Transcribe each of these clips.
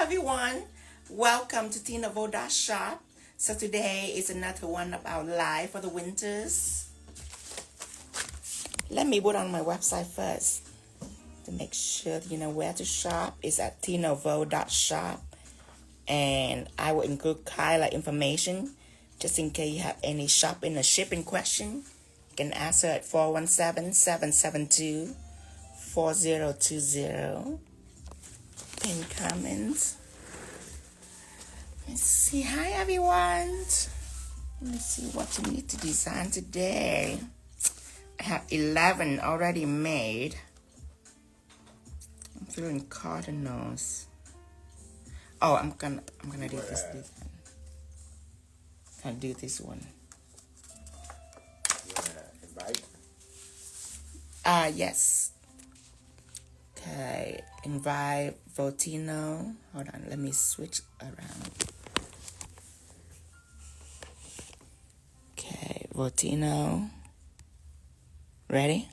everyone, welcome to 𝙤𝙬𝙏𝙯. So today is another one of our live for the winters. Let me put on my website first to make sure you know where to shop. It's at 𝙤𝙬𝙏𝙯, and I will include highlight information just in case you have any shopping or shipping question. You can answer at 417-772-4020. Pin comments. Let's see. Hi everyone. Let's see what you need to design today. I have 11 already made. I'm doing cardinals. Oh, I'm gonna do this design. I'll do this one. Yes. Okay, invite Votino. Hold on, let me switch around. Okay, Votino. Ready?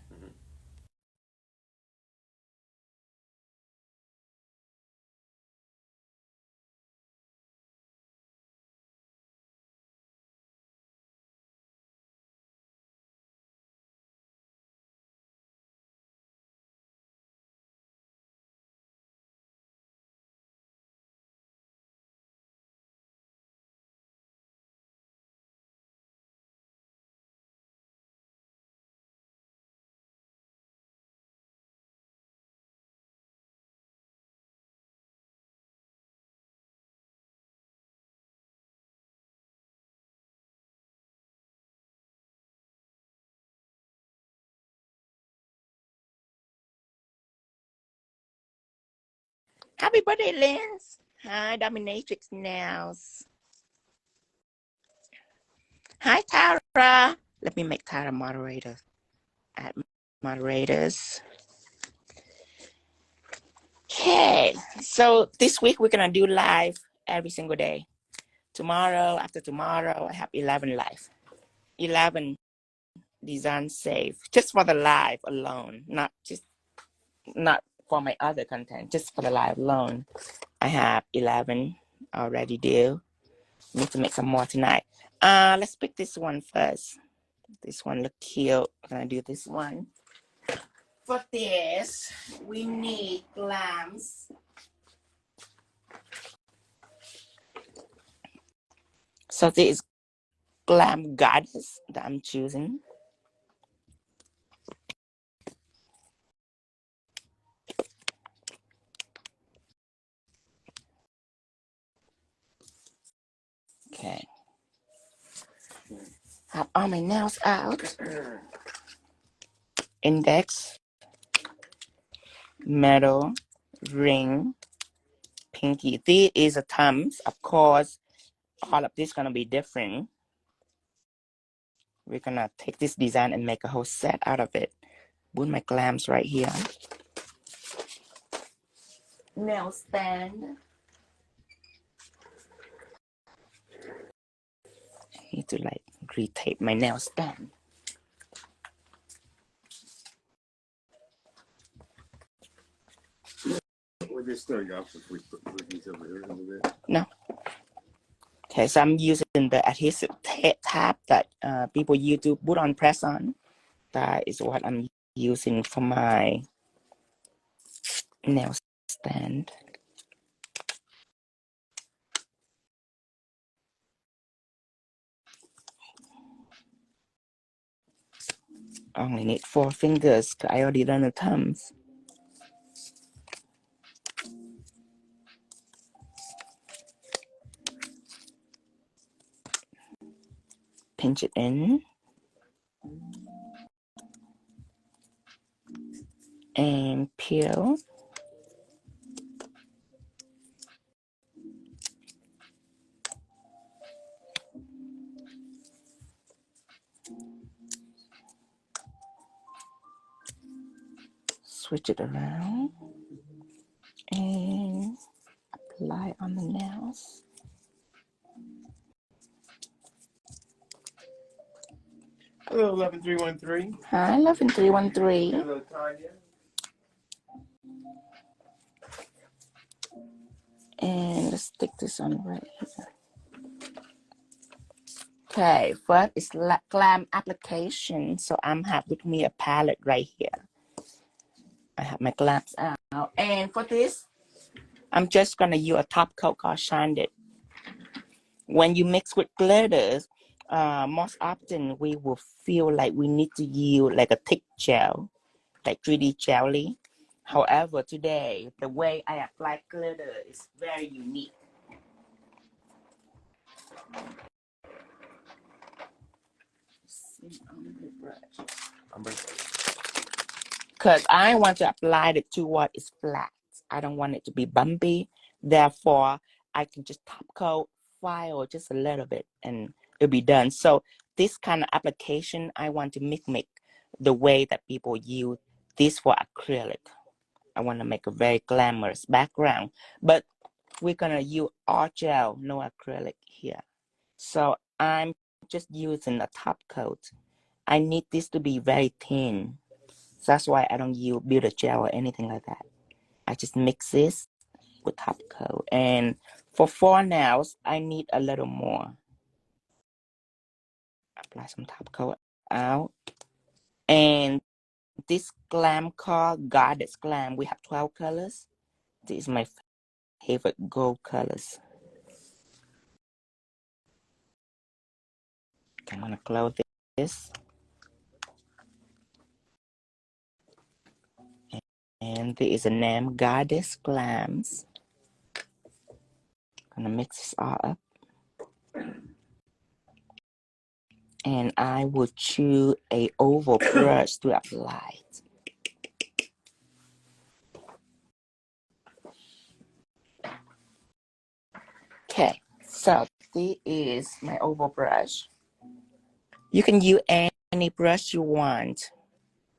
Happy birthday, Lens. Hi, Dominatrix Nails. Hi, Tara. Let me make Tara moderator. Add moderators. Okay, so this week we're gonna do live every single day. Tomorrow, after tomorrow, I have 11 live. 11 design save just for the live alone, not for my other content, just for the live alone. I have 11 already due. Need to make some more tonight. Let's pick this one first. This one look cute. I'm gonna do this one. For this, we need Glamz. So this is Glam Goddess that I'm choosing. Okay. Have all my nails out. Index, middle, ring, pinky. This is a thumbs. Of course, all of this is gonna be different. We're gonna take this design and make a whole set out of it. Put my Glamz right here. Nail stand. I need to like retape my nail stand. We're just starting off if we put these over here a little bit. No. Okay, so I'm using the adhesive tab that people use to put on press on. That is what I'm using for my nail stand. I only need 4 fingers because I already done the thumbs. Pinch it in. And peel. Switch it around. And apply on the nails. Hello, 11313. Hi, 11313. Hello, Tanya. gonna stick this on right here. Okay, first is glam application. So I'm have with me a palette right here. I have my glams out, and for this, I'm just gonna use a top coat called 𝙤𝙬𝙚. When you mix with glitters, most often we will feel like we need to use like a thick gel, like 3D jelly. However, today, the way I apply glitter is very unique. Because I want to apply it to what is flat. I don't want it to be bumpy. Therefore, I can just top coat, file just a little bit, and it'll be done. So this kind of application, I want to mimic the way that people use this for acrylic. I want to make a very glamorous background, but we're gonna use all gel, no acrylic here. So I'm just using a top coat. I need this to be very thin. So that's why I don't use builder gel or anything like that. I just mix this with top coat. And for 4 nails, I need a little more. Apply some top coat out. And this glam called Goddess Glam. We have 12 colors. This is my favorite gold colors. I'm gonna close this. And there is a name, Goddess Glamz. Gonna mix this all up. And I will choose a oval brush to apply it. Okay, so this is my oval brush. You can use any brush you want.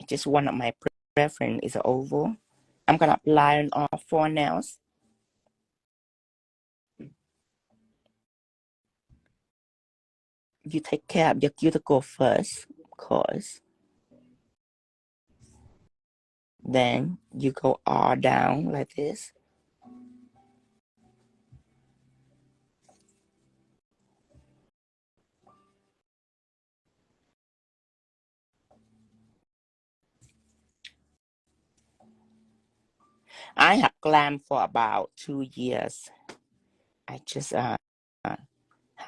Just one of my preference is an oval. I'm gonna apply it on all 4 nails. You take care of your cuticle first, of course. Then you go all down like this. I have glam for about 2 years. I just have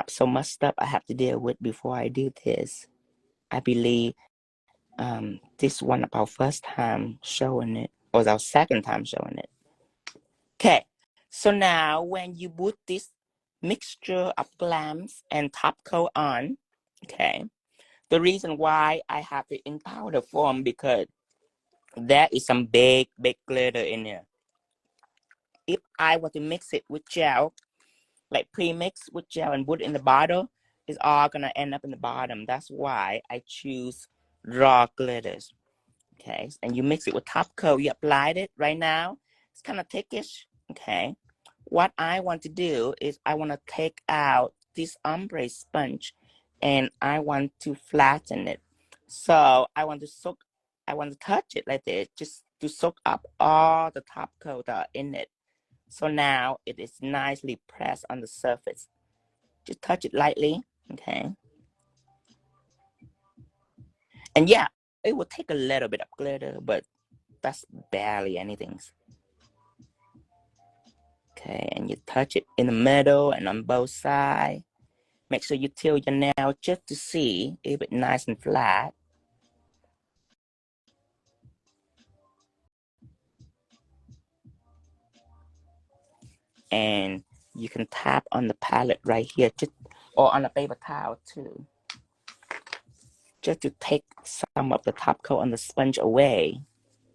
so much stuff I have to deal with before I do this. I believe this one our first time showing it, or our second time showing it. Okay, so now when you put this mixture of glams and top coat on, okay, the reason why I have it in powder form because there is some big glitter in there. If I were to mix it with gel, like pre-mix with gel and put it in the bottle, it's all gonna end up in the bottom. That's why I choose raw glitters. Okay, and you mix it with top coat. You applied it right now. It's kind of thickish. Okay, what I want to do is I want to take out this ombre sponge, and I want to flatten it. So I want to touch it like this, just to soak up all the top coat in it. So now it is nicely pressed on the surface. Just touch it lightly, okay? And yeah, it will take a little bit of glitter, but that's barely anything. Okay, and you touch it in the middle and on both sides. Make sure you tilt your nail just to see if it's nice and flat. And you can tap on the palette right here, just, or on a paper towel too, just to take some of the top coat on the sponge away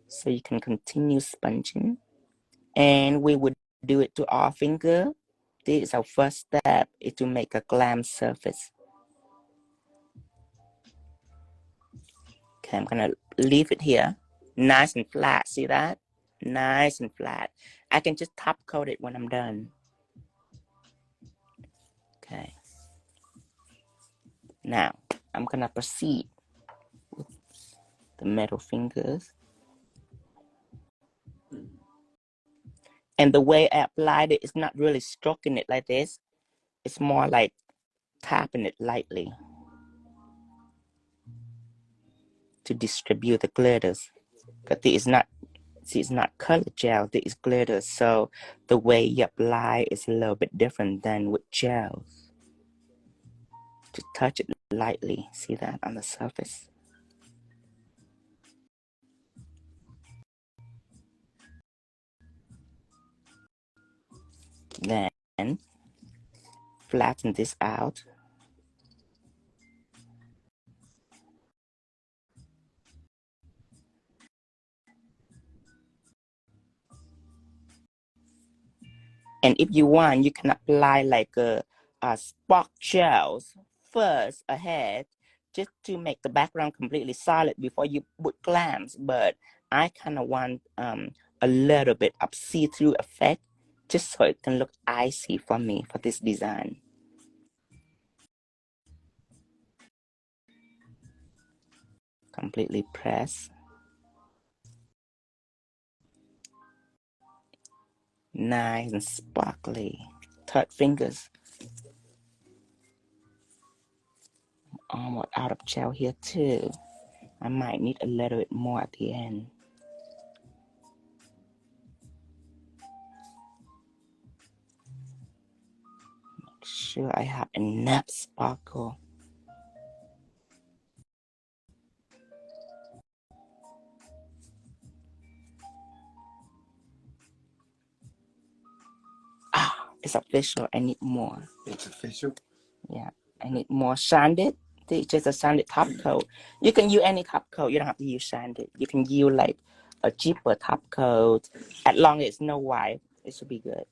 so you can continue sponging. And we would do it to our finger. This is our first step, is to make a glam surface. Okay, I'm gonna leave it here, nice and flat. See that? Nice and flat. I can just top coat it when I'm done. Okay. Now I'm gonna proceed with the middle fingers. And the way I applied it is not really stroking it like this. It's more like tapping it lightly to distribute the glitters. But this is not, see, it's not color gel, this is glitter. So the way you apply is a little bit different than with gels. To touch it lightly, see that on the surface. Then flatten this out. And if you want, you can apply like a spark gels first ahead, just to make the background completely solid before you put Glamz. But I kind of want a little bit of see-through effect, just so it can look icy for me for this design. Completely press. Nice and sparkly. Third fingers. Almost out of gel here too. I might need a little bit more at the end. Make sure I have enough sparkle. It's official. I need more. It's official? Yeah, I need more sanded. It's just a sanded top coat. You can use any top coat. You don't have to use sanded. You can use like a cheaper top coat. As long as it's no white, it should be good.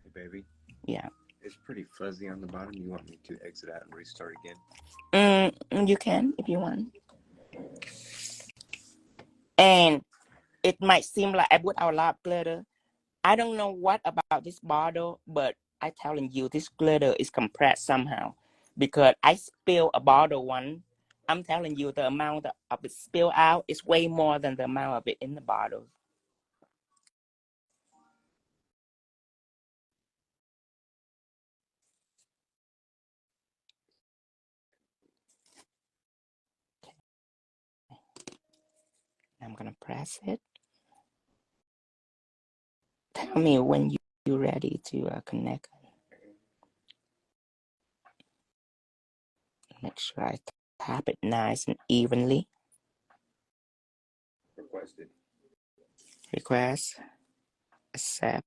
Hey, baby. Yeah. It's pretty fuzzy on the bottom. You want me to exit out and restart again? You can if you want. And it might seem like I put out a lot of glitter. I don't know what about this bottle, but I telling you, this glitter is compressed somehow, because I spilled a bottle one. I'm telling you, the amount of it spill out is way more than the amount of it in the bottle. I'm gonna press it. Tell me when you're ready to connect. Make sure I tap it nice and evenly. Requested. Request. Accept.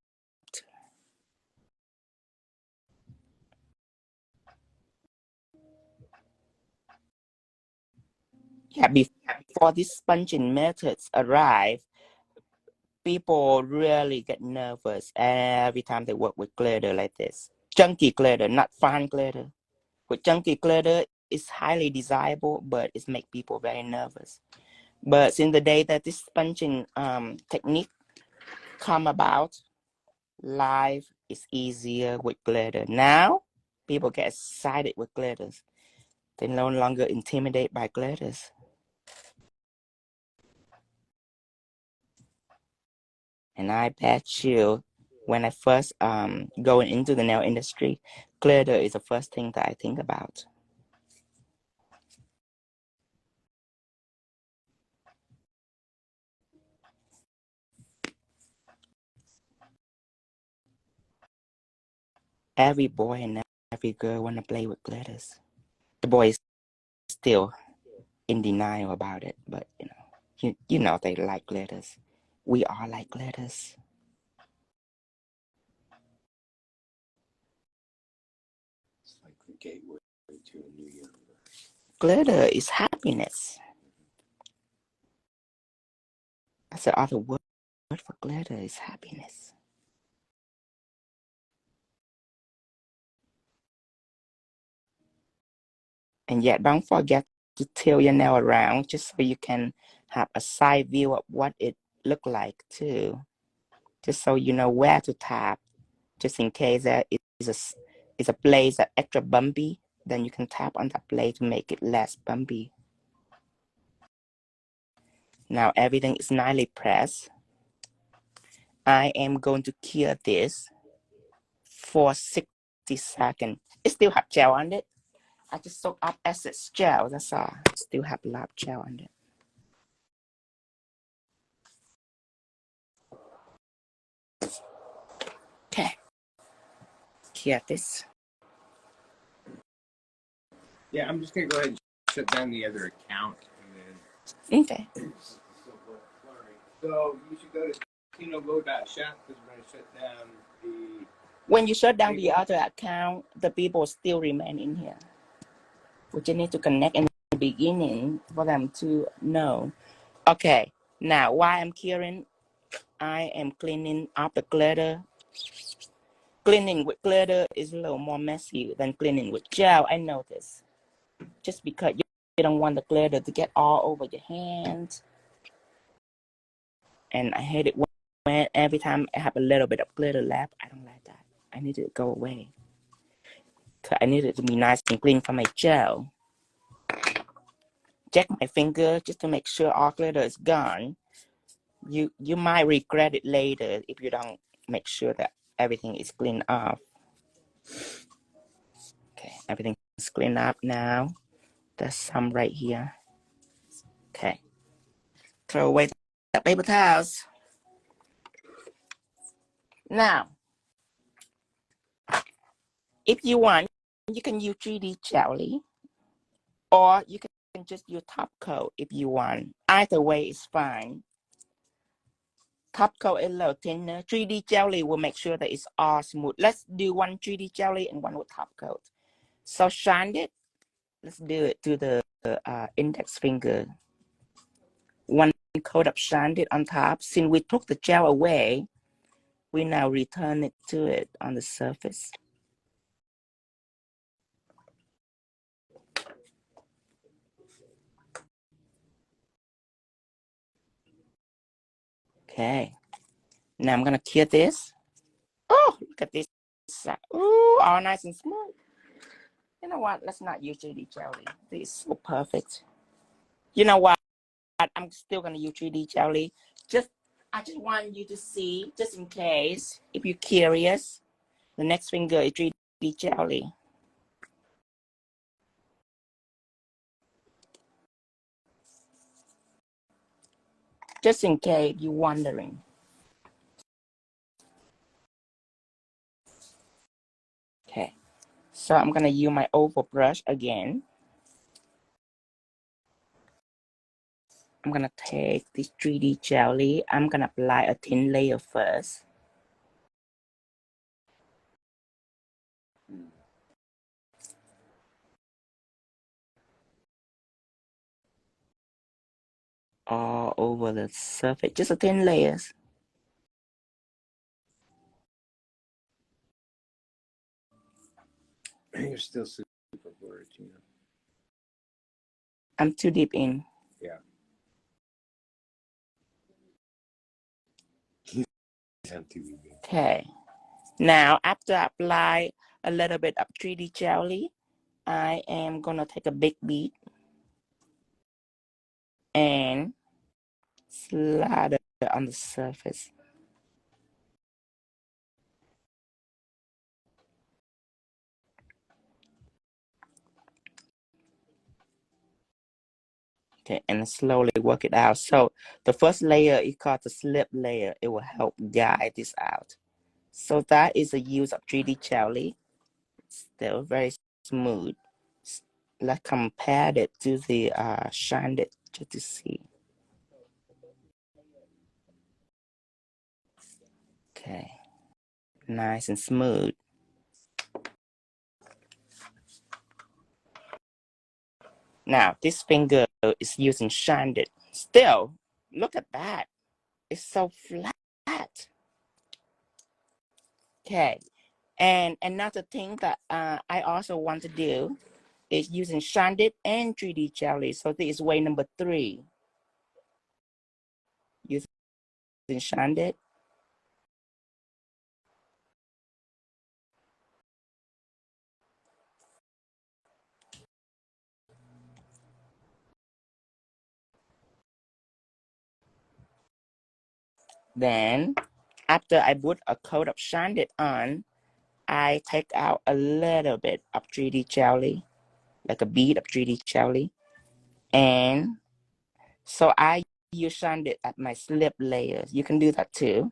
Yeah, before these sponging methods arrive, people really get nervous every time they work with glitter like this. Chunky glitter, not fine glitter. With chunky glitter, it's highly desirable, but it makes people very nervous. But since the day that this sponging technique come about, life is easier with glitter. Now, people get excited with glitters. They're no longer intimidated by glitters. And I bet you, when I first going into the nail industry, glitter is the first thing that I think about. Every boy and every girl want to play with glitters. The boys still in denial about it, but you know they like glitters. We all like glitters. It's like the gateway to a new universe. Glitter is happiness. That's the other word for glitter is happiness. And yet, don't forget to tilt your nail around just so you can have a side view of what it look like too. Just so you know where to tap, just in case there is a place that extra bumpy, then you can tap on that place to make it less bumpy. Now everything is nicely pressed. I am going to cure this for 60 seconds. It still have gel on it. I just soak up excess gel, that's all. Still have a lot of gel on it. Okay. Cure this. Yeah, I'm just gonna go ahead and shut down the other account and then. Okay. So you should go to 𝙄𝙤𝙤𝙚 because we're gonna shut down the. When you shut down the other account, the people still remain in here. Which you need to connect in the beginning for them to know. Okay. Now, while I'm curing, I am cleaning up the glitter. Cleaning with glitter is a little more messy than cleaning with gel. I know this. Just because you don't want the glitter to get all over your hands. And I hate it when every time I have a little bit of glitter left. I don't like that. I need it to go away. I need it to be nice and clean from my gel. Check my finger just to make sure all glitter is gone. You might regret it later if you don't make sure that everything is cleaned off. Okay, everything is cleaned up now. There's some right here. Okay. Throw away the paper towels. Now, if you want, you can use 3D jelly, or you can just use top coat if you want. Either way is fine. Top coat is a little thinner. 3D jelly will make sure that it's all smooth. Let's do one 3D jelly and one with top coat. So shine it. Let's do it to the index finger. One coat of shine it on top. Since we took the gel away, we now return it to it on the surface. Okay. Now I'm gonna cure this. Oh, look at this. Oh, all nice and smooth. You know what? Let's not use 3D jelly. This is so perfect. You know what? I'm still gonna use 3D jelly. I just want you to see, just in case, if you're curious, the next finger is 3D jelly. Just in case you're wondering. Okay, so I'm gonna use my oval brush again. I'm gonna take this 3D jelly. I'm gonna apply a thin layer first. All over the surface, just a thin layers. You're still super blurry, I'm too deep in. Yeah. Okay. Now, after I apply a little bit of 3D jelly, I am gonna take a big bead and slide it on the surface. Okay, and slowly work it out. So the first layer is called the slip layer. It will help guide this out. So that is the use of 3D jelly. Still very smooth. Let's compare it to the shine it just to see. Okay, nice and smooth. Now this finger is using shine it. Still, look at that. It's so flat. Okay, and another thing that I also want to do is using shine it and 3D jelly. So this is way number 3. Using shine it. Then after I put a coat of 𝙤𝙬𝙚 on, I take out a little bit of 3D jelly, like a bead of 3D jelly. And so I use 𝙤𝙬𝙚 at my slip layers. You can do that too.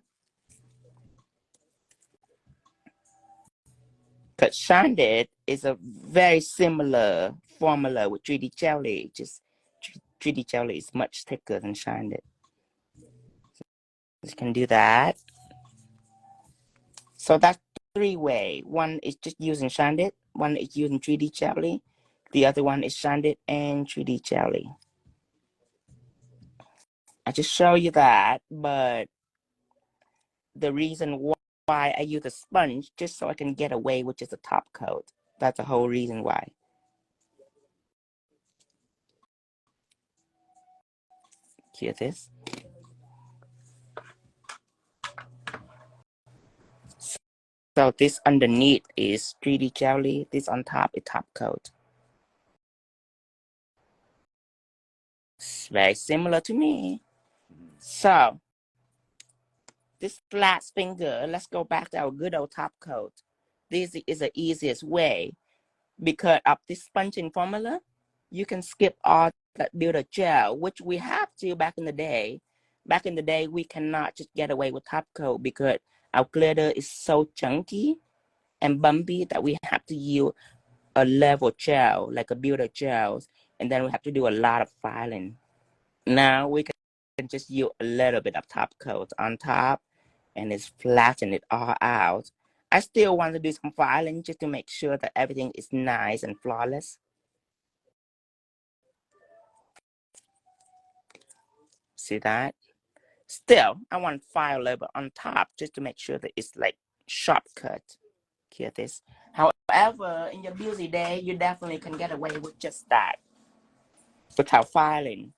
Because 𝙤𝙬𝙚 is a very similar formula with 3D jelly. Just 3D jelly is much thicker than 𝙤𝙬𝙚. You can do that. So that's 3 ways. One is just using 𝙤𝙬𝙚. One is using 3D jelly. The other one is 𝙤𝙬𝙚 and 3D jelly. I just show you that, but the reason why I use a sponge, just so I can get away with just a top coat. That's the whole reason why. Hear this? So this underneath is 3D jelly. This on top is top coat. It's very similar to me. So this last finger, let's go back to our good old top coat. This is the easiest way. Because of this sponging formula, you can skip all that builder gel, which we have to back in the day. Back in the day, we cannot just get away with top coat because our glitter is so chunky and bumpy that we have to use a level gel, like a builder gels, and then we have to do a lot of filing. Now we can just use a little bit of top coat on top and it's flatten it all out. I still want to do some filing just to make sure that everything is nice and flawless. See that? Still, I want to file a little bit on top just to make sure that it's like sharp cut. Hear this? However, in your busy day, you definitely can get away with just that without filing.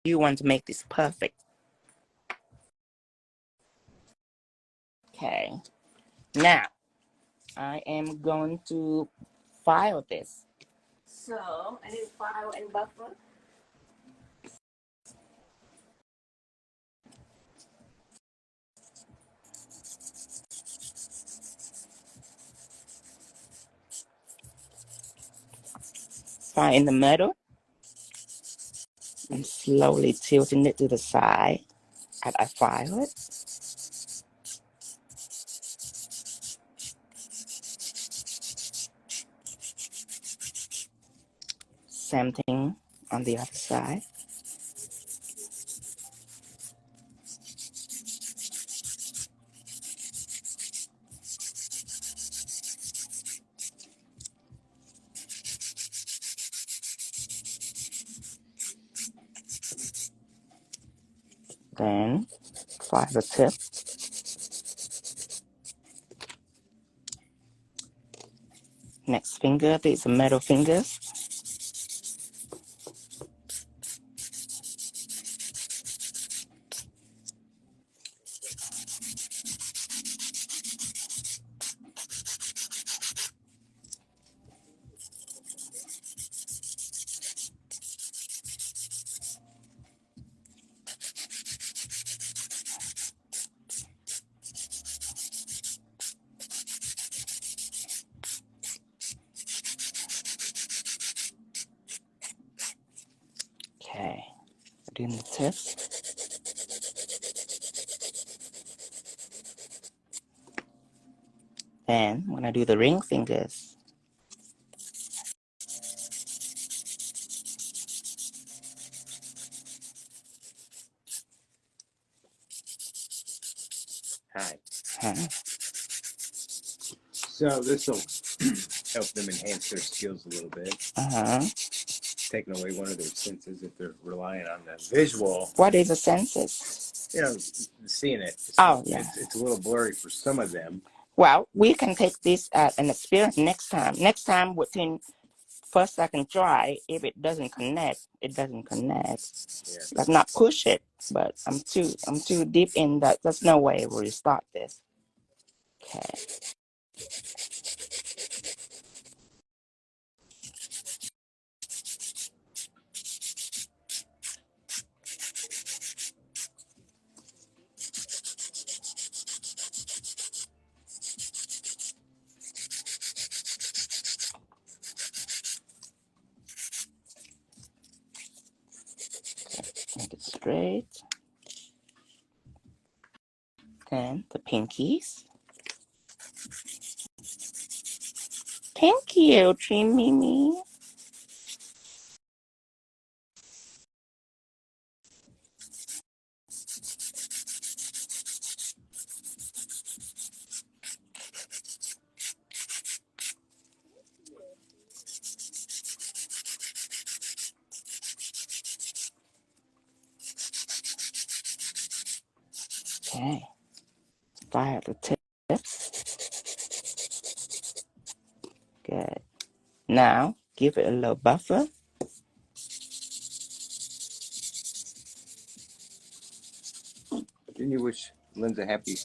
You want to make this perfect. Okay. Now, I am going to file this. So, I need to file and buffer. File in the middle. And slowly tilting it to the side as I file it. Same thing on the other side. Then file the tip. Next finger, these are middle fingers. Okay, doing the tip. Then when I do the ring fingers, Hi. huh? So this will help them enhance their skills a little bit. Taking away one of their senses if they're relying on the visual. What is a census? You know, seeing it. Oh, yeah. It's a little blurry for some of them. Well, we can take this as an experience next time. Next time, within first, second try, if it doesn't connect, it doesn't connect. Yeah. Like not push it, but I'm too deep in that. There's no way we'll restart this. Okay. straight. Then the pinkies. Thank you, Dream Mimi. Okay. Fire the tips. Good. Now, give it a little buffer. Didn't you wish Linda happy?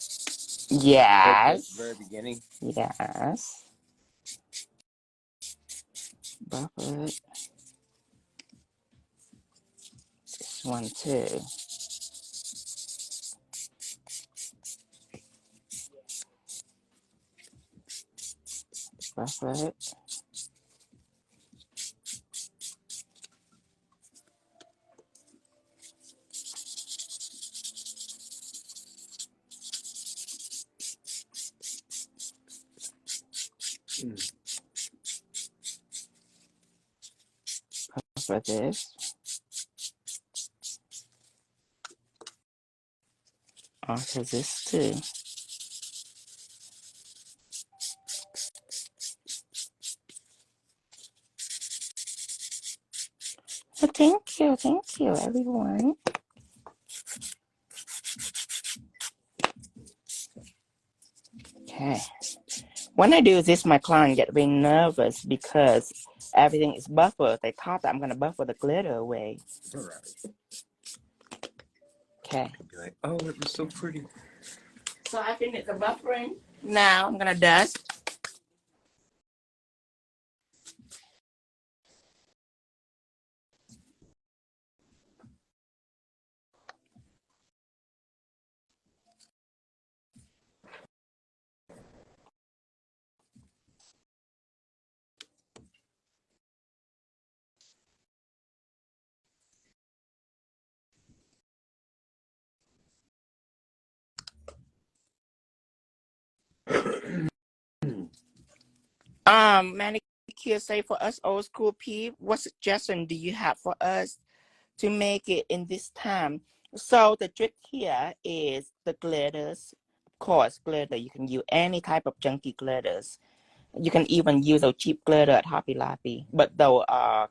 Yes. At the very beginning. Yes. Buffer it. This one too. Buffer it. Buffer this. Onto this too. Well, thank you, everyone. Okay. When I do this, my client get very nervous because everything is buffered. They thought that I'm gonna buffer the glitter away. All right. Okay. Like, oh, it was so pretty. So I finished the buffering. Now I'm gonna dust. Manicure say for us old school people, what suggestion do you have for us to make it in this time? So the trick here is the glitters. Of course, glitter, you can use any type of junky glitters. You can even use a cheap glitter at Hobby Lobby, but though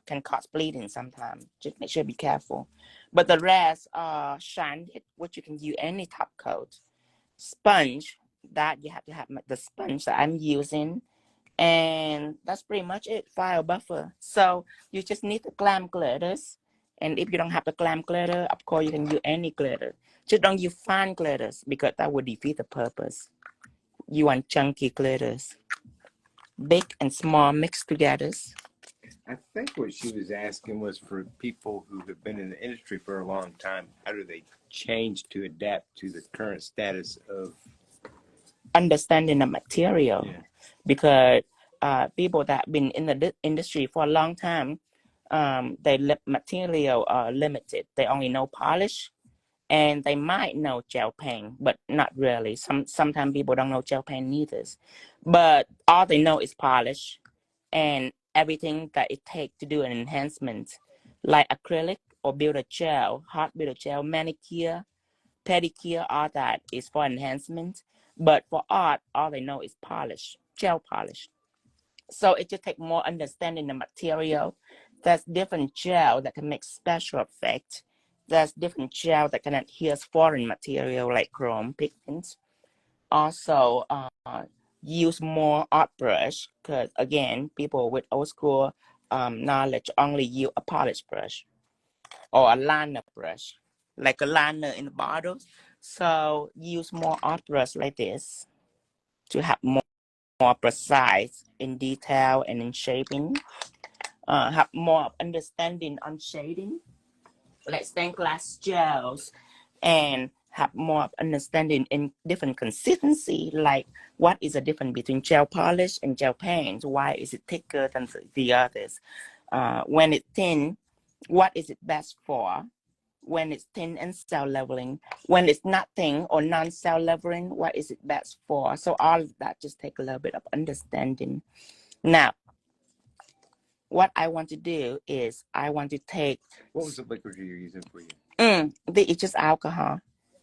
can cause bleeding sometimes. Just make sure be careful. But the rest shine it, which you can use any top coat. Sponge, that you have to have the sponge that I'm using. And that's pretty much it. File buffer. So you just need the glam glitters. And if you don't have the glam glitter, of course you can use any glitter. Just don't use fine glitters because that would defeat the purpose. You want chunky glitters. Big and small mixed together. I think what she was asking was for people who have been in the industry for a long time, how do they change to adapt to the current status of understanding the material? Yeah. Because people that have been in the industry for a long time, their material are limited. They only know polish, and they might know gel paint, but not really. Sometimes people don't know gel paint neither. But all they know is polish and everything that it takes to do an enhancement, like acrylic or builder gel, hot builder gel, manicure, pedicure, all that is for enhancement. But for art, all they know is polish, gel polish. So it just takes more understanding the material. There's different gel that can make special effect. There's different gel that can adhere foreign material like chrome pigments. Also, use more art brush because again, people with old school knowledge only use a polish brush or a liner brush, like a liner in the bottles. So use more art brush like this to have more precise in detail and in shaping. Have more understanding on shading, like stained glass gels, and have more understanding in different consistency, like what is the difference between gel polish and gel paint? Why is it thicker than the others? When it's thin, what is it best for? when it's thin and cell leveling. When it's not thin or non-cell leveling, what is it best for? So all of that just take a little bit of understanding. Now, what I want to do is I want to take... What was the liquid you're using for you? It's just alcohol,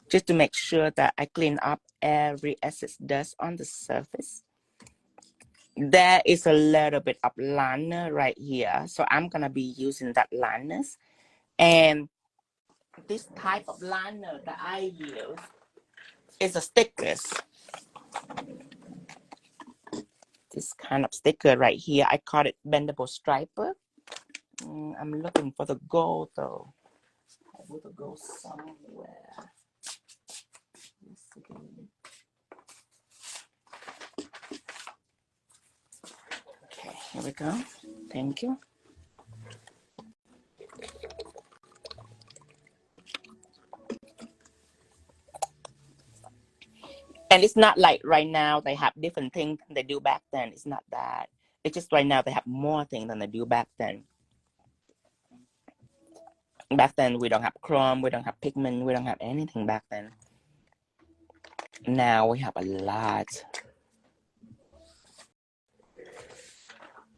just to make sure that I clean up every excess dust on the surface. There is a little bit of liner right here, so I'm gonna be using that liners. And this type of liner that I use is a stickers. This kind of sticker right here, I call it bendable striper. I'm looking for the gold though. I want to go somewhere. Okay, here we go. Thank you. And it's not like right now they have different things than they do back then. It's not that. It's just right now they have more things than they do back then. Back then we don't have chrome, we don't have pigment, we don't have anything back then. Now we have a lot.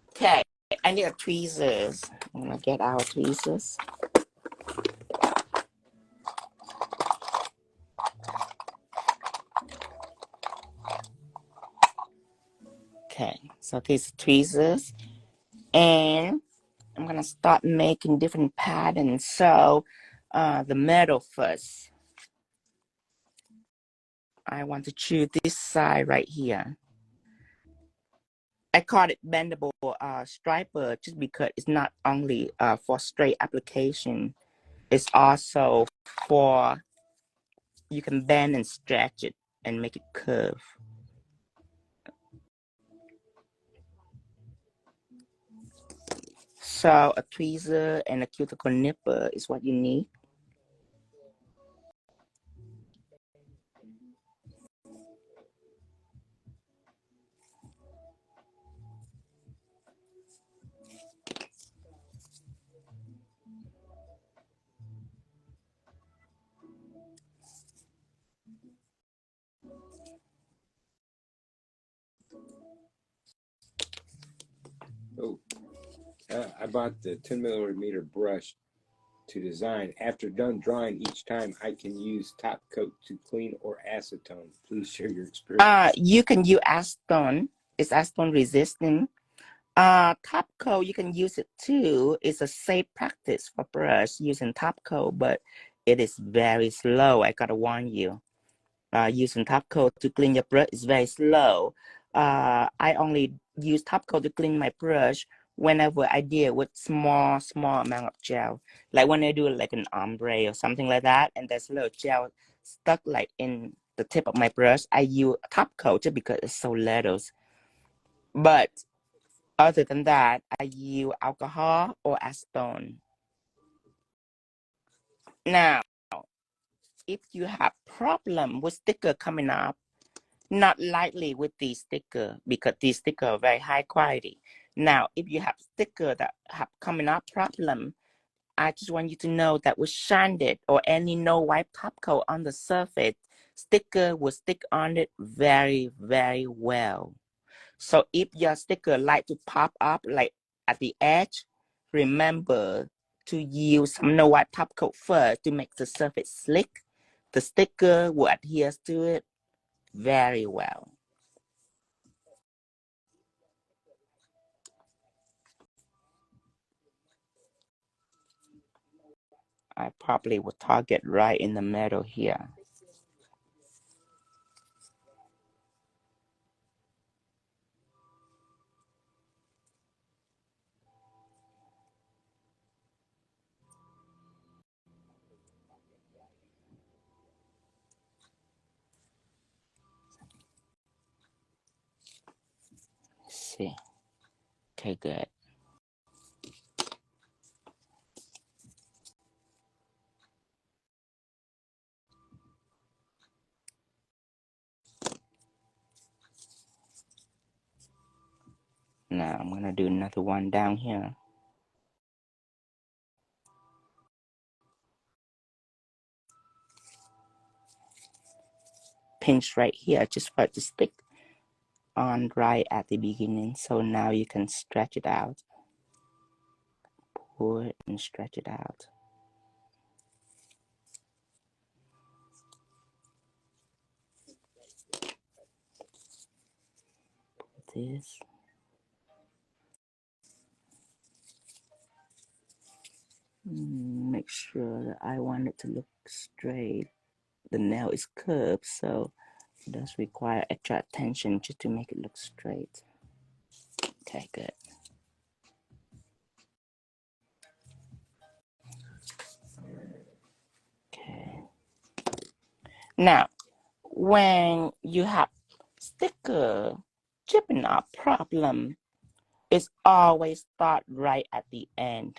Okay, I need a tweezers. I'm gonna get our tweezers. Okay, so these tweezers, and I'm gonna start making different patterns. So the middle first. I want to choose this side right here. I call it bendable striper just because it's not only for straight application. It's also for, you can bend and stretch it and make it curve. So a tweezer and a cuticle nipper is what you need. Oh, I bought the 10mm brush to design. After done drawing each time, I can use top coat to clean or acetone. Please share your experience. You can use acetone. It's acetone resistant. Top coat, you can use it too. It's a safe practice for brush using top coat, but it is very slow. I gotta warn you. Using top coat to clean your brush is very slow. I only use top coat to clean my brush whenever I deal with small amount of gel. Like when I do like an ombre or something like that, and there's a little gel stuck like in the tip of my brush, I use top coat just because it's so little. But other than that, I use alcohol or acetone. Now, if you have problem with sticker coming up, not likely with these sticker because these sticker are very high quality. Now, if you have sticker that have coming up problem, I just want you to know that with sanded or any no wipe top coat on the surface, sticker will stick on it very, very well. So if your sticker like to pop up like at the edge, remember to use some no wipe top coat first to make the surface slick. The sticker will adhere to it very well. I probably will target right in the middle here. Let's see. Okay, good. Now I'm gonna do another one down here. pinch right here just for it to stick on right at the beginning. So now you can stretch it out. Pull it and stretch it out. This. Make sure that I want it to look straight. The nail is curved, so it does require extra attention just to make it look straight. Okay, good. Okay. Now, when you have sticker chipping up problem, it's always start right at the end.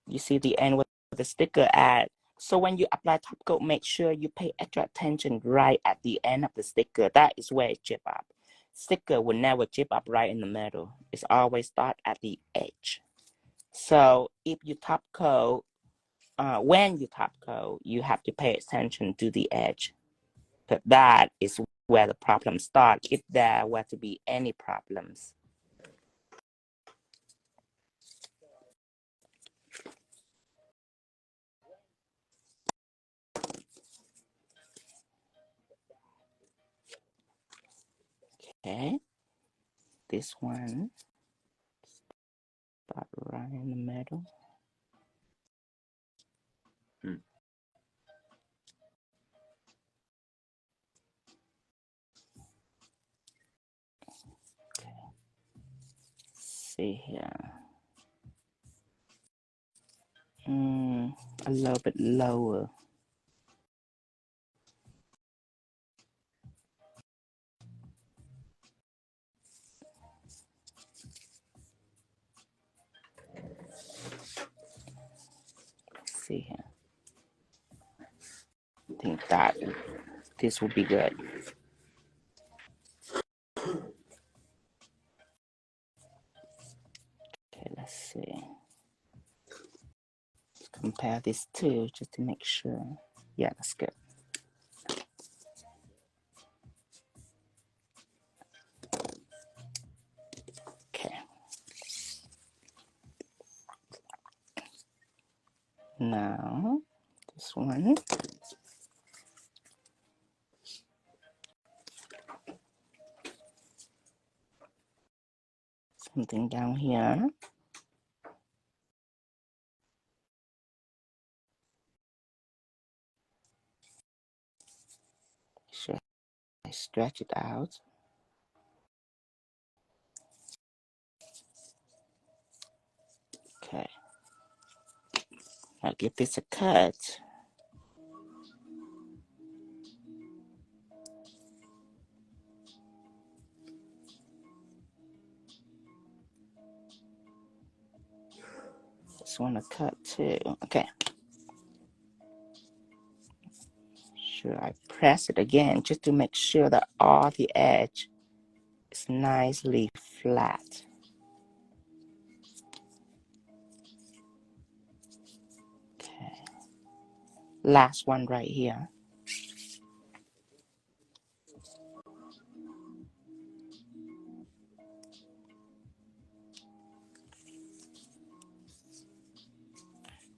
You see the end with the sticker at. So when you apply top coat, make sure you pay extra attention right at the end of the sticker. That is where it chip up. Sticker will never chip up right in the middle. It's always start at the edge. So if you top coat, when you top coat, you have to pay attention to the edge. But that is where the problems start, if there were to be any problems. Okay, this one, start right in the middle. Okay. See here. A little bit lower. See here. I think that this will be good. Okay, let's see. Let's compare these two just to make sure. Yeah, that's good. Okay. Now, this one. Something down here. Sure, I stretch it out. Okay. I'll give this a cut. Just want to cut too. Okay. Sure, I press it again just to make sure that all the edge is nicely flat. Okay. Last one right here.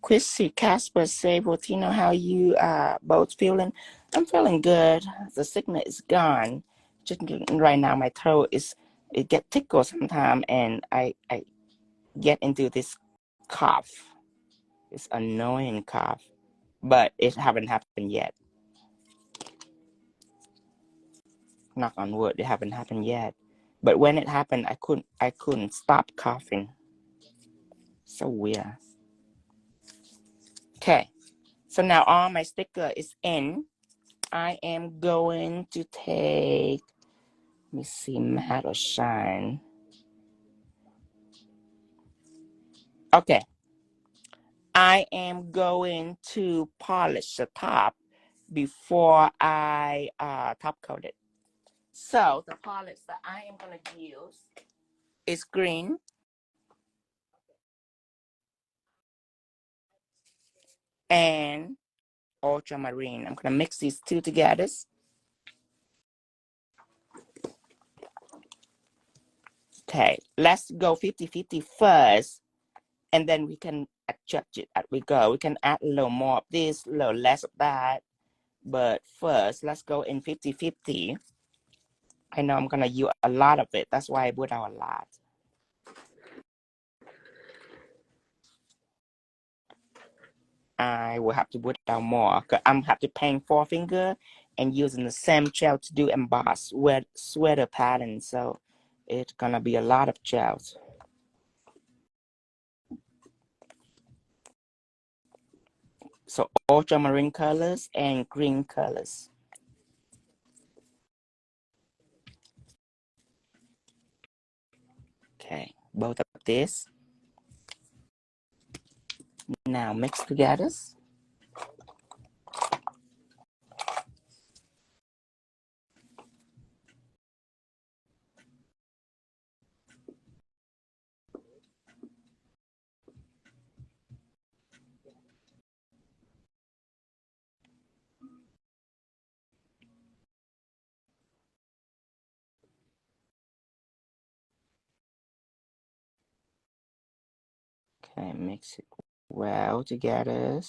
Chrissy, Casper, Sable, Tino, how you both feeling? I'm feeling good. The sickness is gone. Just right now, my throat it get tickled sometimes, and I get into this cough. It's annoying cough, but it haven't happened yet. Knock on wood, it haven't happened yet. But when it happened, I couldn't stop coughing. So weird. Okay, so now all my sticker is in. I am going to take, let me see, matte or shine. Okay, I am going to polish the top before I top coat it. So the polish that I am going to use is green. And Ultramarine. I'm gonna mix these two together. Okay, let's go 50-50 first, and then we can adjust it as we go. We can add a little more of this, a little less of that. But first, let's go in 50-50. I know I'm gonna use a lot of it. That's why I put out a lot. I will have to put down more because I'm have to paint 4-finger and using the same gel to do emboss with sweater pattern. So it's gonna be a lot of gels. So ultramarine colors and green colors. Okay, both of this. Now mix together. Okay, mix it well together.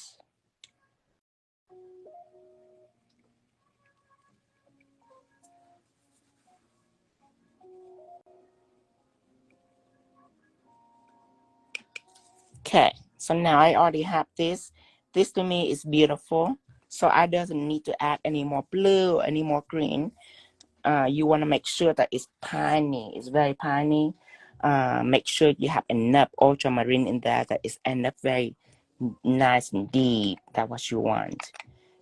Okay, so now I already have this. This to me is beautiful. So I doesn't need to add any more blue, any more green. You want to make sure that it's piney. It's very piney. Make sure you have enough ultramarine in there that is enough very nice and deep. That's what you want.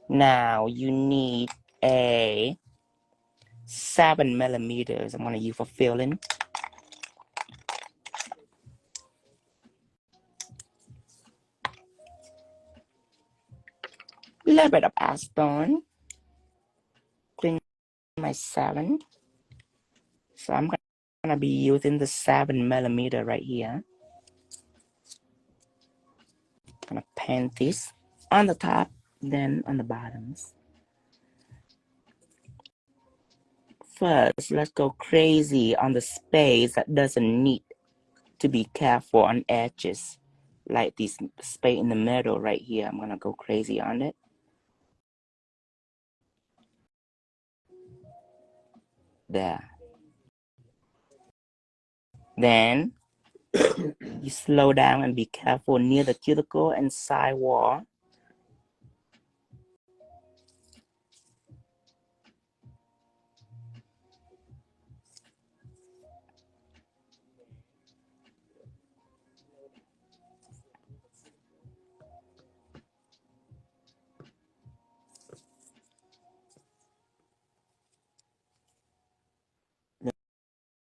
Now you need a 7mm. I'm going to use for filling. A little bit of acetone. Clean my 7. So I'm gonna be using the 7mm right here. Gonna paint this on the top, then on the bottoms. First, let's go crazy on the space that doesn't need to be careful on edges. Like this space in the middle right here. I'm gonna go crazy on it. There. Then you slow down and be careful near the cuticle and side wall.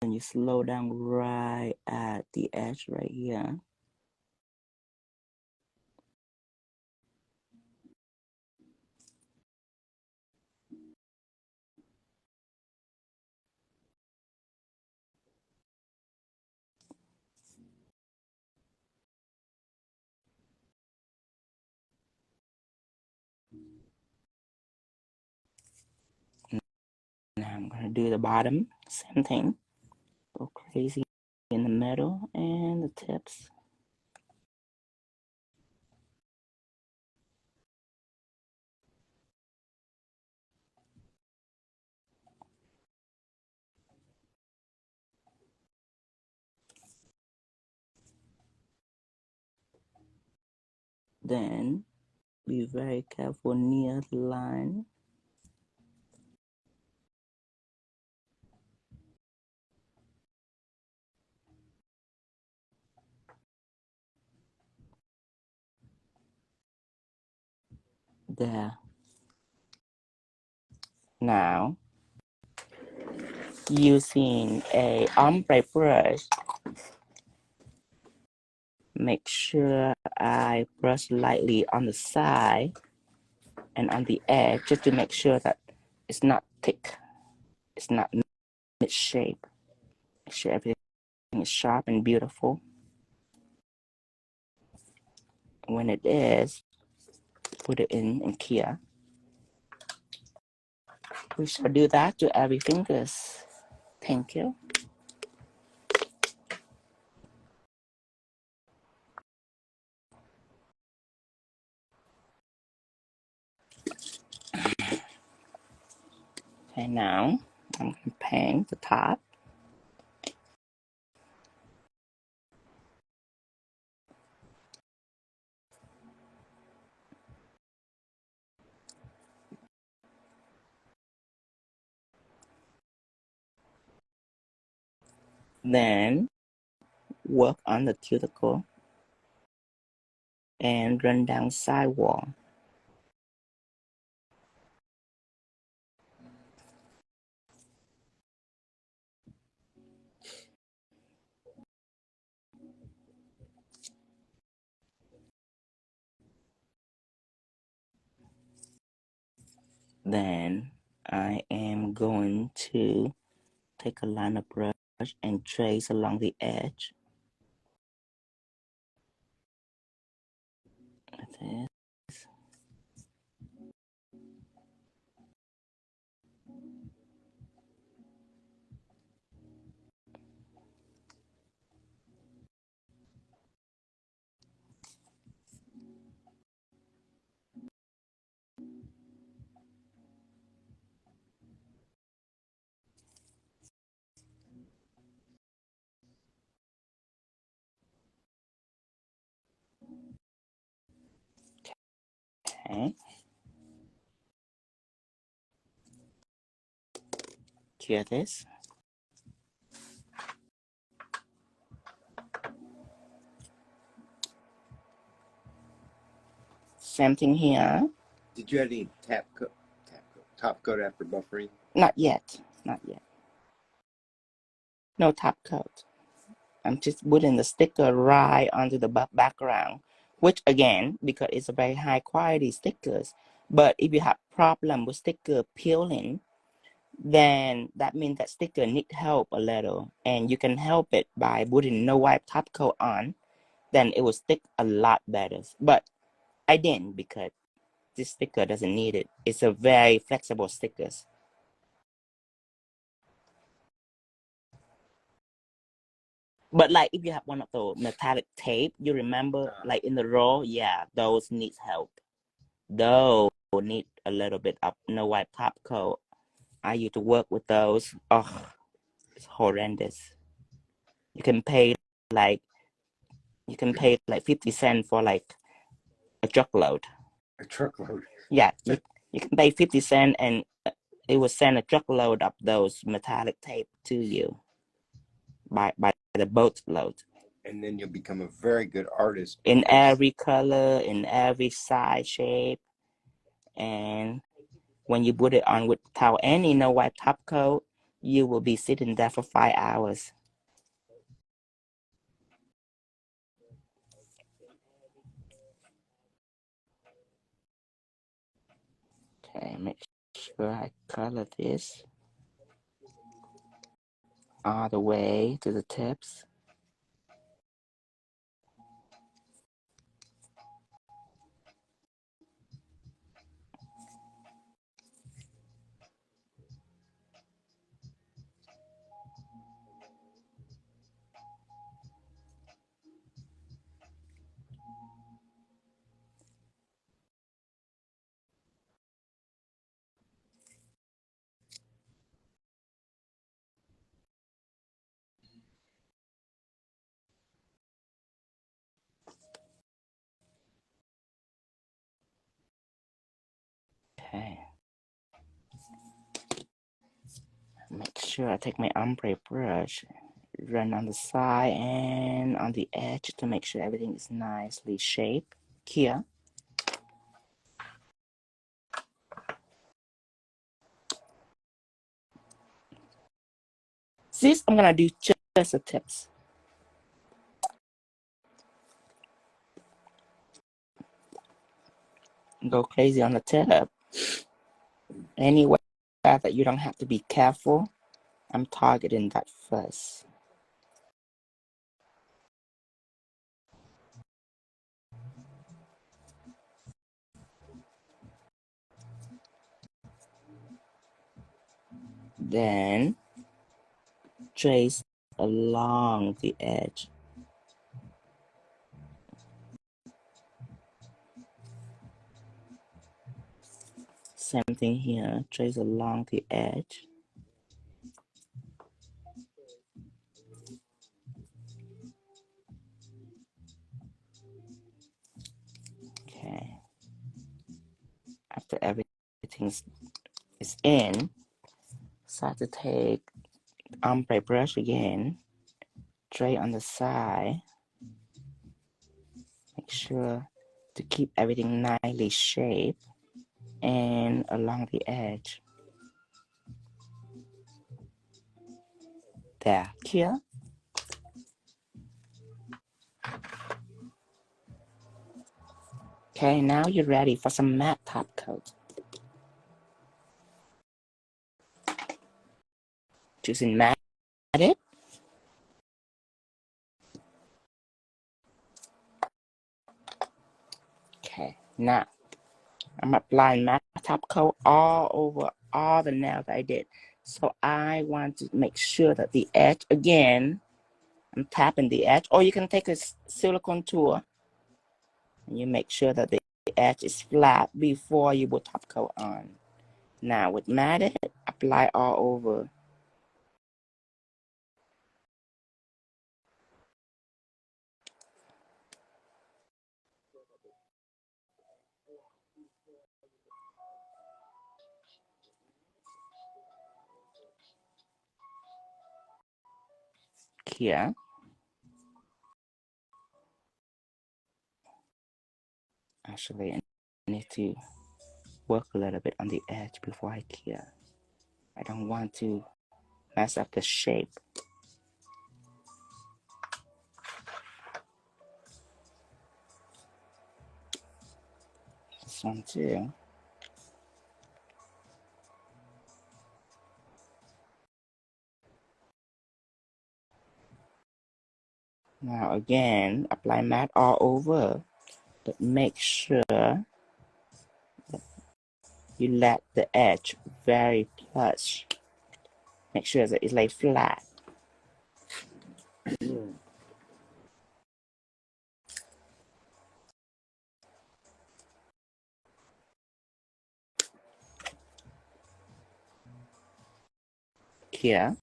Then you slow down right at the edge right here. Now I'm gonna do the bottom, same thing. Go crazy in the middle and the tips. Then be very careful near the line. There. Now, using a ombre brush, make sure I brush lightly on the side and on the edge just to make sure that it's not thick. It's not mid-shape. Make sure everything is sharp and beautiful. When it is, put it in here. We shall do that to every fingers. Thank you. Okay, now I'm going to paint the top. Then work on the cuticle and run down sidewall. Then I am going to take a liner brush and trace along the edge. Like this. Okay. Cure this. Same thing here. Did you have any top coat after buffering? Not yet. Not yet. No top coat. I'm just putting the sticker right onto the background, which again, because it's a very high quality stickers. But if you have problem with sticker peeling, then that means that sticker need help a little, and you can help it by putting no wipe top coat on. Then it will stick a lot better. But I didn't, because this sticker doesn't need it. It's a very flexible stickers. But like if you have one of those metallic tape, you remember like in the roll, yeah, those needs help. Those need a little bit of no wipe top coat. I used to work with those. Oh, it's horrendous. You can pay like 50 cents for like a truckload. A truckload. Yeah, you can pay 50 cents and it will send a truckload of those metallic tape to you by the boatload. And then you'll become a very good artist. In every color, in every size, shape. And when you put it on without any no wipe top coat, you will be sitting there for 5 hours. Okay, make sure I color this all the way to the tips. Okay. Make sure I take my ombre brush, run on the side and on the edge to make sure everything is nicely shaped. Here. This I'm gonna do just the tips. Go crazy on the tip. Anyway, that you don't have to be careful. I'm targeting that first. Then trace along the edge. Same thing here, trace along the edge. Okay. After everything is in, start to take ombre brush again, tray on the side. Make sure to keep everything nicely shaped and along the edge. There, here. Okay, now you're ready for some matte top coat. Choosing matte. Okay, now I'm applying matte top coat all over all the nails I did. So I want to make sure that the edge, again, I'm tapping the edge, or you can take a silicone tool and you make sure that the edge is flat before you put top coat on. Now with matted, apply all over. Here. Actually, I need to work a little bit on the edge before I cure. I don't want to mess up the shape. This one too. Now again, apply matte all over, but make sure that you let the edge very plush. Make sure that it lay flat. Here.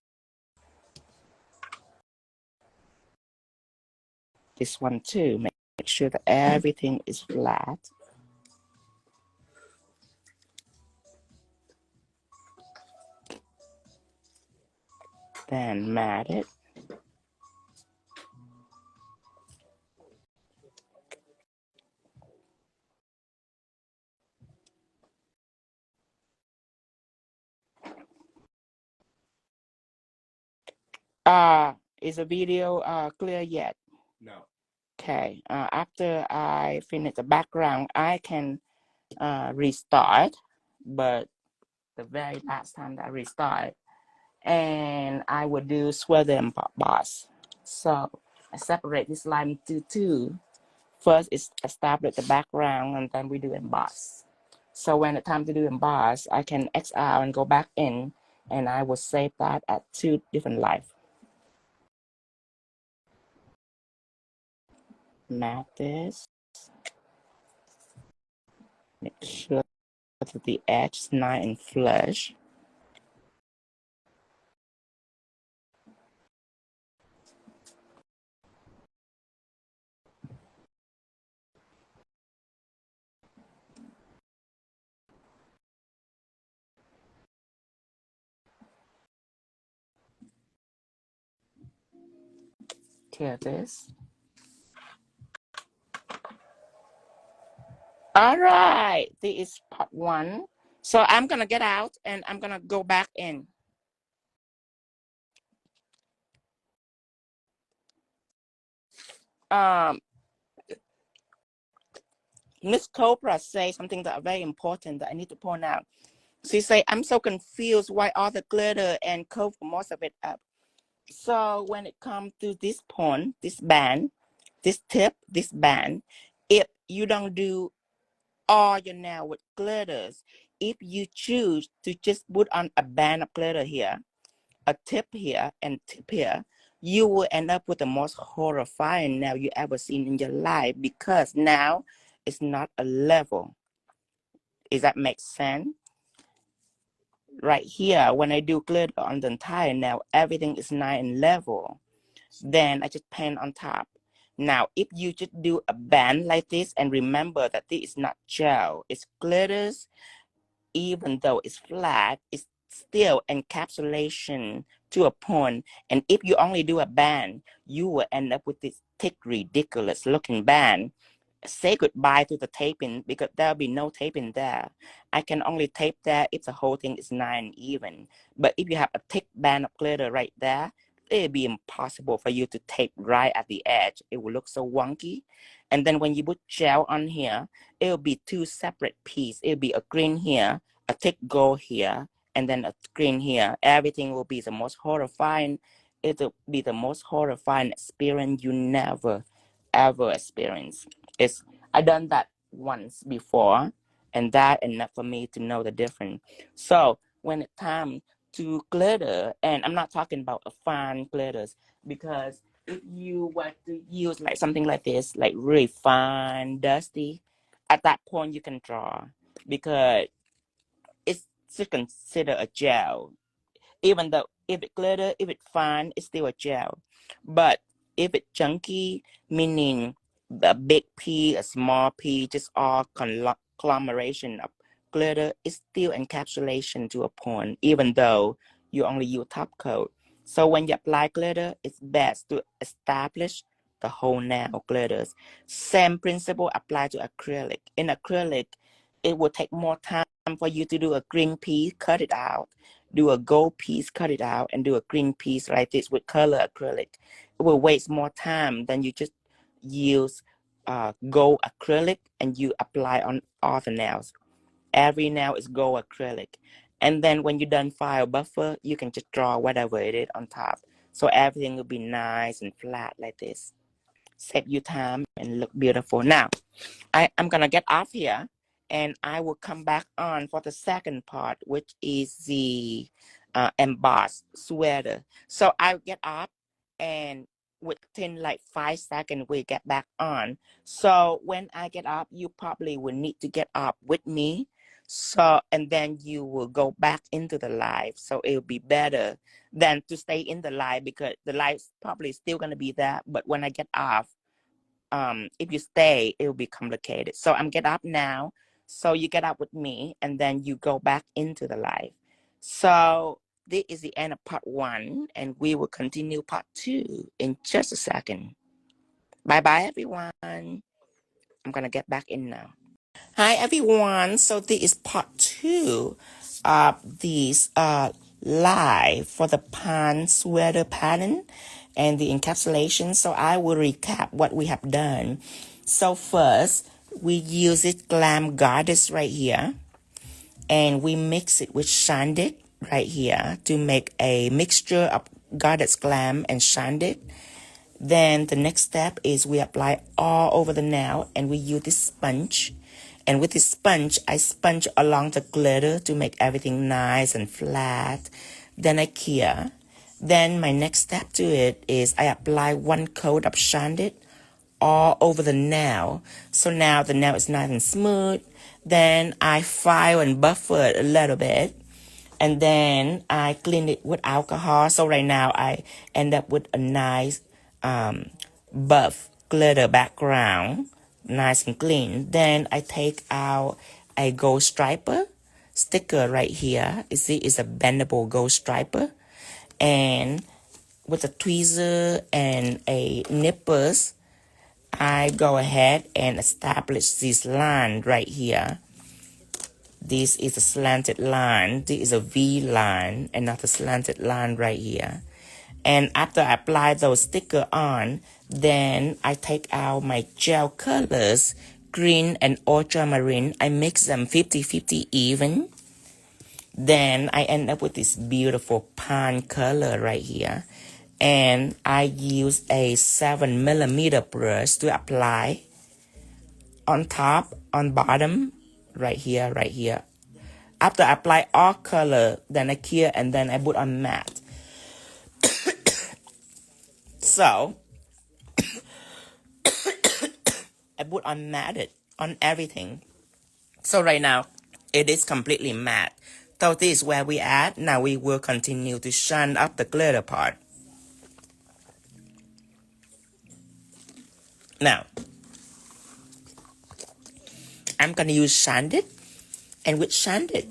This one too, make sure that everything is flat. Then mat it. Is the video clear yet? No. Okay, after I finish the background, I can restart, but the very last time that I restart, and I would do swirl and emboss. So I separate this line into two. First is establish the background, and then we do emboss. So when it's time to do emboss, I can X out and go back in, and I will save that at two different lives. Mat this. Make sure that the edge is nice and flush. Clear this. All right, this is part one. So I'm gonna get out and I'm gonna go back in. Miss Cobra say something that very important that I need to point out. She say, I'm so confused why all the glitter and coat most of it up. So when it comes to this point, this band, this tip, this band, if you don't do all your nail with glitters, if you choose to just put on a band of glitter here, a tip here and tip here, you will end up with the most horrifying nail you ever seen in your life, because now it's not a level. Does that make sense? Right here, when I do glitter on the entire nail, everything is nice and level. Then I just paint on top. Now, if you just do a band like this, and remember that this is not gel, it's glitters, even though it's flat, it's still encapsulation to a point. And if you only do a band, you will end up with this thick, ridiculous looking band. Say goodbye to the taping, because there'll be no taping there. I can only tape there if the whole thing is nice and even. But if you have a thick band of glitter right there, it'll be impossible for you to tape right at the edge. It will look so wonky. And then when you put gel on here, it'll be two separate pieces. It'll be a green here, a thick gold here, and then a green here. Everything will be the most horrifying. It'll be the most horrifying experience you never, ever experience. I done that once before, and that enough for me to know the difference. So when it's time to glitter, and I'm not talking about a fine glitters, because if you want to use like something like this, like really fine, dusty, at that point you can draw, because it's still considered a gel. Even though if it glitter, if it's fine, it's still a gel. But if it's chunky, meaning a big piece, a small piece, just all conglomeration of glitter, it's still encapsulation to a point, even though you only use top coat. So when you apply glitter, it's best to establish the whole nail glitters. Same principle apply to acrylic. In acrylic, it will take more time for you to do a green piece, cut it out, do a gold piece, cut it out, and do a green piece like this with color acrylic. It will waste more time than you just use gold acrylic and you apply on all the nails. Every nail is gold acrylic. And then when you're done file buffer, you can just draw whatever it is on top. So everything will be nice and flat like this. Save you time and look beautiful. Now, I'm going to get off here, and I will come back on for the second part, which is the embossed sweater. So I'll get up, and within like 5 seconds, we get back on. So when I get up, you probably will need to get up with me. So, and then you will go back into the live. So it'll be better than to stay in the live, because the live's probably still going to be there. But when I get off, if you stay, it will be complicated. So I'm get up now. So you get up with me, and then you go back into the live. So this is the end of part 1, and we will continue part 2 in just a second. Bye-bye, everyone. I'm going to get back in now. Hi, everyone. So this is part 2 of this live for the pants sweater pattern and the encapsulation. So I will recap what we have done. So first, we use it Glam Goddess right here, and we mix it with 𝙤𝙬𝙚 right here to make a mixture of Goddess Glam and 𝙤𝙬𝙚. Then the next step is we apply all over the nail, and we use this sponge. And with this sponge, I sponge along the glitter to make everything nice and flat. Then I cure. Then my next step to it is I apply 1 coat of 𝙤𝙬𝙚 all over the nail. So now the nail is nice and smooth. Then I file and buffer it a little bit. And then I clean it with alcohol. So right now I end up with a nice buff glitter background, nice and clean. Then I take out a gold striper sticker right here. You see, it's a bendable gold striper. And with a tweezer and a nippers, I go ahead and establish this line right here. This is a slanted line. This is a V line and not a slanted line right here. And after I apply those stickers on, then I take out my gel colors, green and ultramarine. I mix them 50-50 even. Then I end up with this beautiful pine color right here. And I use a 7mm brush to apply on top, on bottom, right here, After I apply all color, then I clear and then I put on matte. So I put on matte on everything. So right now it is completely matte. So this is where we at. Now we will continue to shine up the glitter part. Now I'm gonna use Sanded, and with Sanded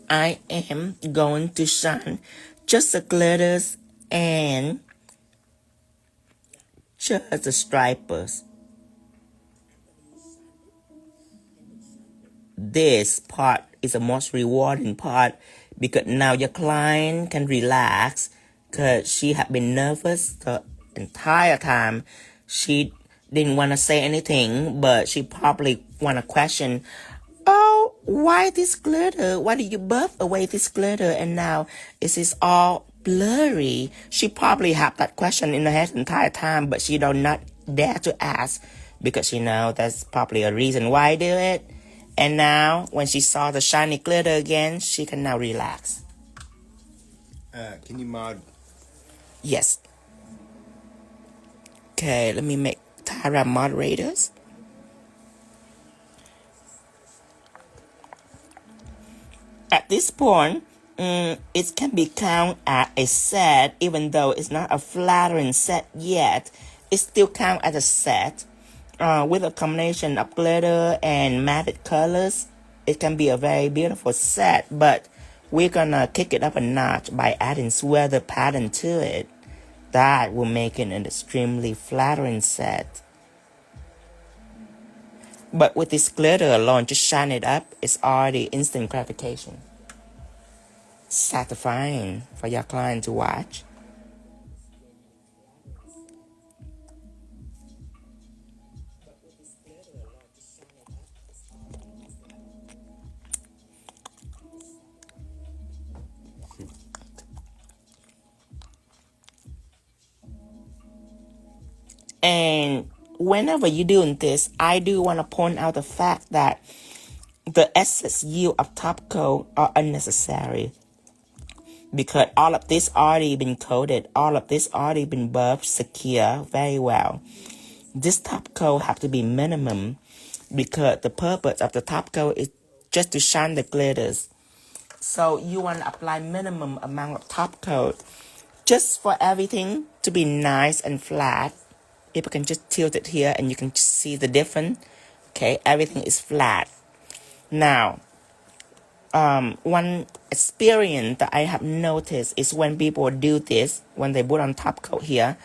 I am going to shine just the glitters and just the stripers. This part is the most rewarding part because now your client can relax because she had been nervous the entire time. She didn't want to say anything, but she probably want to question, oh, why this glitter? Why did you buff away this glitter and now is this all blurry? She probably had that question in her head the entire time, but she don't not dare to ask because she know that's probably a reason why I do it. And now, when she saw the shiny glitter again, she can now relax. Can you mod? Yes. Okay, let me make Tara moderators. At this point, it can be counted as a set, even though it's not a flattering set yet. It still counts as a set. With a combination of glitter and matted colors, it can be a very beautiful set, but we're gonna kick it up a notch by adding sweater pattern to it. That will make it an extremely flattering set. But with this glitter alone, just shine it up, it's already instant gratification. Satisfying for your client to watch. And whenever you're doing this, I do want to point out the fact that the excess yield of top coat are unnecessary because all of this already been coated, all of this already been buffed, secure very well. This top coat have to be minimum because the purpose of the top coat is just to shine the glitters. So you want to apply minimum amount of top coat just for everything to be nice and flat. People can just tilt it here and you can just see the difference. Okay, everything is flat. Now, one experience that I have noticed is when people do this, when they put on top coat here,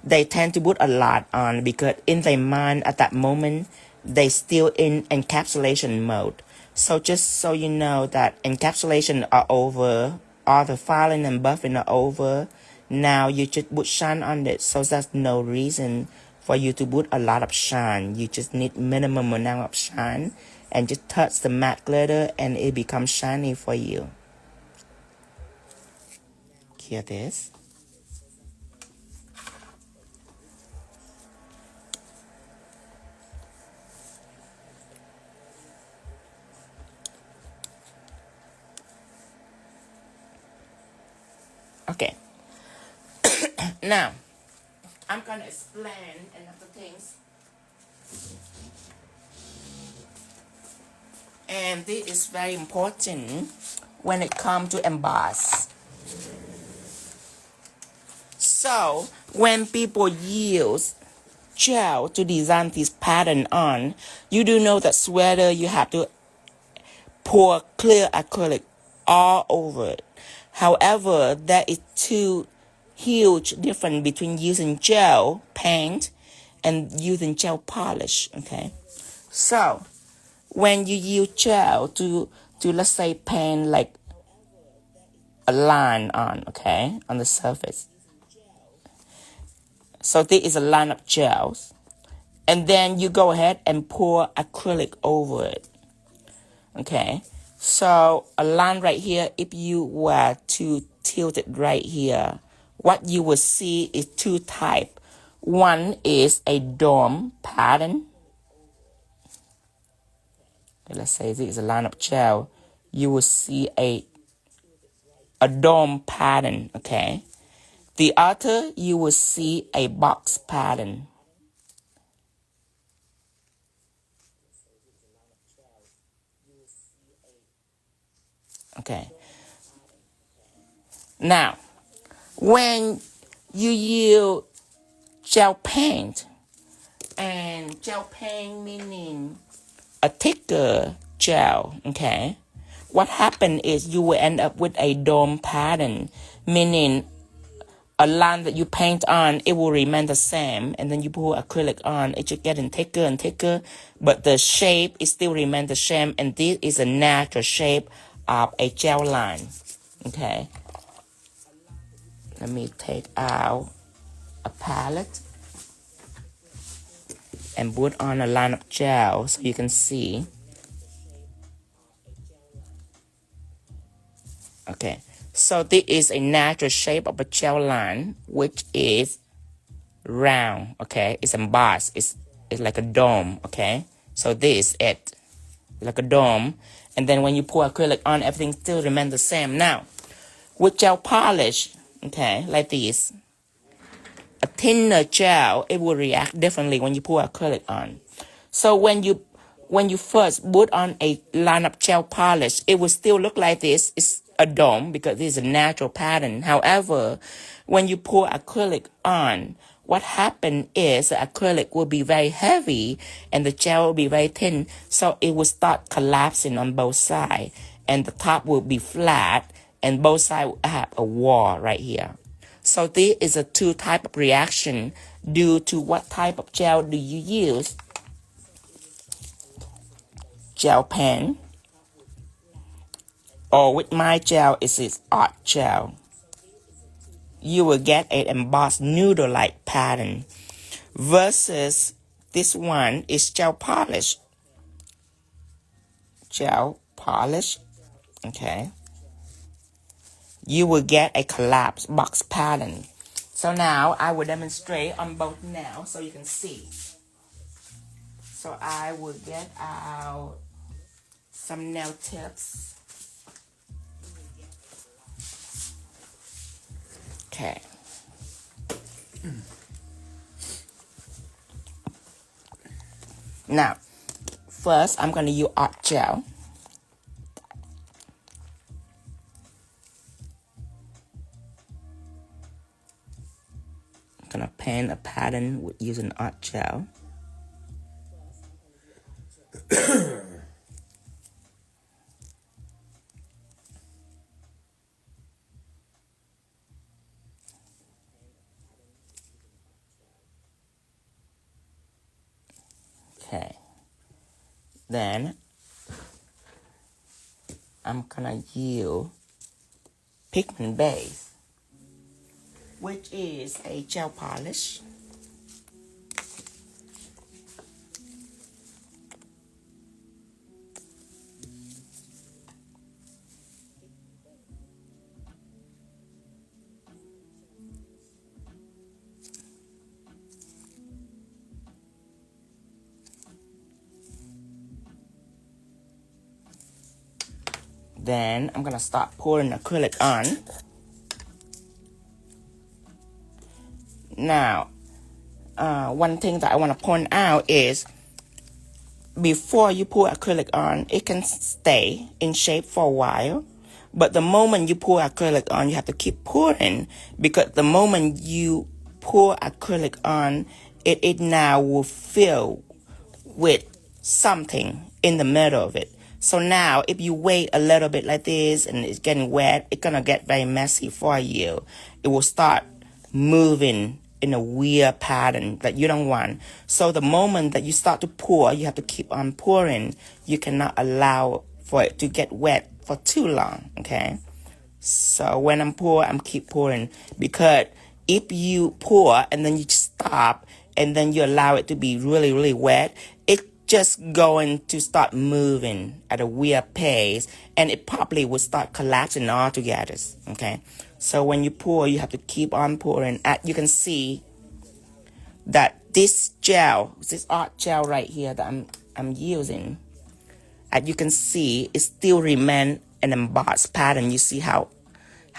they tend to put a lot on because in their mind at that moment, they still in encapsulation mode. So just so you know that encapsulation are over, all the filing and buffing are over. Now you just put shine on it, so there's no reason for you to put a lot of shine. You just need minimum amount of shine and just touch the matte glitter and it becomes shiny for you. Here it is. Okay. Now, I'm going to explain another things. And this is very important when it comes to emboss. So, when people use gel to design this pattern on, you do know that sweater you have to pour clear acrylic all over it. However, there is two huge difference between using gel paint and using gel polish. Okay, so when you use gel to let's say paint like a line on, okay, on the surface. So this is a line of gels, and then you go ahead and pour acrylic over it. Okay, so a line right here, if you were to tilt it right here, what you will see is two types. One is a dome pattern. Okay, let's say this is a line of gel. you will see a dome pattern, okay? The other, you will see a box pattern. Okay. Now, when you use gel paint, and gel paint meaning a thicker gel, okay? What happened is you will end up with a dome pattern, meaning a line that you paint on, it will remain the same, and then you put acrylic on, it just getting thicker and thicker, but the shape is still remain the same, and this is a natural shape of a gel line, okay? Let me take out a palette and put on a line of gel so you can see. Okay, so this is a natural shape of a gel line, which is round, okay? It's embossed, it's like a dome, okay? So this is it, like a dome. And then when you pour acrylic on, everything still remains the same. Now, with gel polish, okay, like this, a thinner gel, it will react differently when you pour acrylic on. So when you first put on a line of gel polish, it will still look like this. It's a dome because this is a natural pattern. However, when you pour acrylic on, what happened is the acrylic will be very heavy and the gel will be very thin. So it will start collapsing on both sides, and the top will be flat and both sides will have a wall right here. So this is a two type of reaction due to what type of gel do you use. Gel pen, or with my gel, it's art gel. You will get an embossed noodle-like pattern versus this one is gel polish. Gel polish, okay. You will get a collapsed box pattern. So now I will demonstrate on both now so you can see. So I will get out some nail tips. Okay. Now, first I'm going to use art gel. I'm going to paint a pattern with using art gel. Okay. Then I'm gonna use pigment base, which is a gel polish. Then I'm gonna start pouring acrylic on. Now, one thing that I want to point out is before you pour acrylic on, it can stay in shape for a while. But the moment you pour acrylic on, you have to keep pouring, because the moment you pour acrylic on, it now will fill with something in the middle of it. So now if you wait a little bit like this and it's getting wet, it's gonna get very messy for you. It will start moving in a weird pattern that you don't want. So the moment that you start to pour, you have to keep on pouring. You cannot allow for it to get wet for too long, okay? So when I'm pouring, I'm keep pouring, because if you pour and then you stop and then you allow it to be really, really wet, it's just going to start moving at a weird pace, and it probably will start collapsing altogether, okay? So when you pour, you have to keep on pouring. You can see that this gel, this art gel right here that I'm using, as you can see, it still remains an embossed pattern. You see how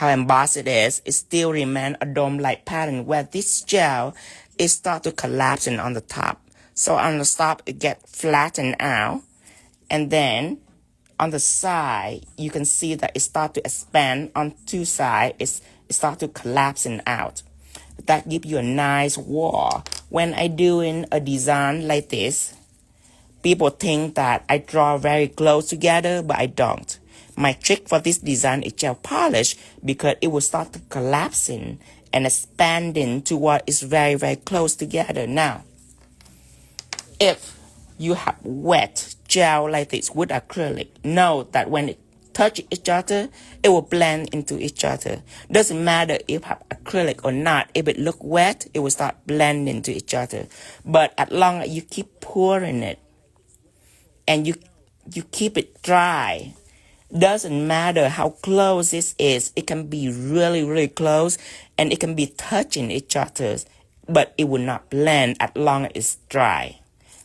embossed it is. It still remains a dome-like pattern where this gel is start to collapsing on the top. So on the top, it get flattened out. And then on the side, you can see that it start to expand on two sides. It start to collapsing out. That give you a nice wall. When I doing a design like this, people think that I draw very close together, but I don't. My trick for this design is gel polish because it will start to collapsing and expanding to what is very, very close together. Now, if you have wet gel like this with acrylic, know that when it touch each other, it will blend into each other. Doesn't matter if you have acrylic or not. If it look wet, it will start blending into each other. But as long as you keep pouring it and you keep it dry, doesn't matter how close this is. It can be really, really close and it can be touching each other, but it will not blend as long as it's dry.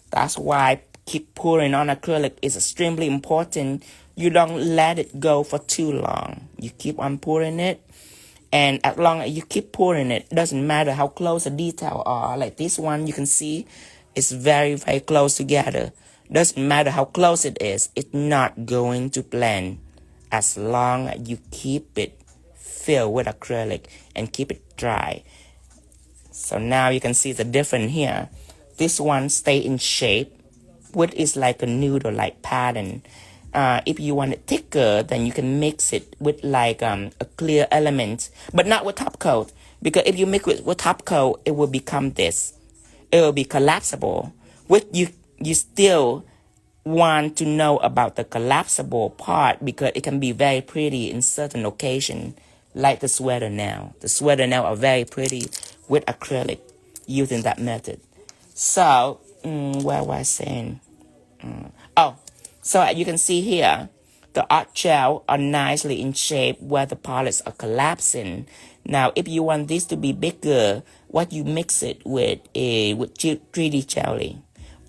That's why keep pouring on acrylic is extremely important. You don't let it go for too long. You keep on pouring it, and as long as you keep pouring it, doesn't matter how close the detail are. Like this one, you can see it's very, very close together. Doesn't matter how close it is, it's not going to blend as long as you keep it filled with acrylic and keep it dry. So now you can see the difference here. This one stay in shape, which is like a noodle-like pattern. If you want it thicker, then you can mix it with like a clear element, but not with top coat. Because if you mix it with top coat, it will become this. It will be collapsible. Which you still want to know about the collapsible part because it can be very pretty in certain occasions, like the sweater now. The sweater now are very pretty with acrylic using that method. So, what was I saying? So as you can see here, the art gel are nicely in shape where the parts are collapsing. Now, if you want this to be bigger, what you mix it with is with 3D jelly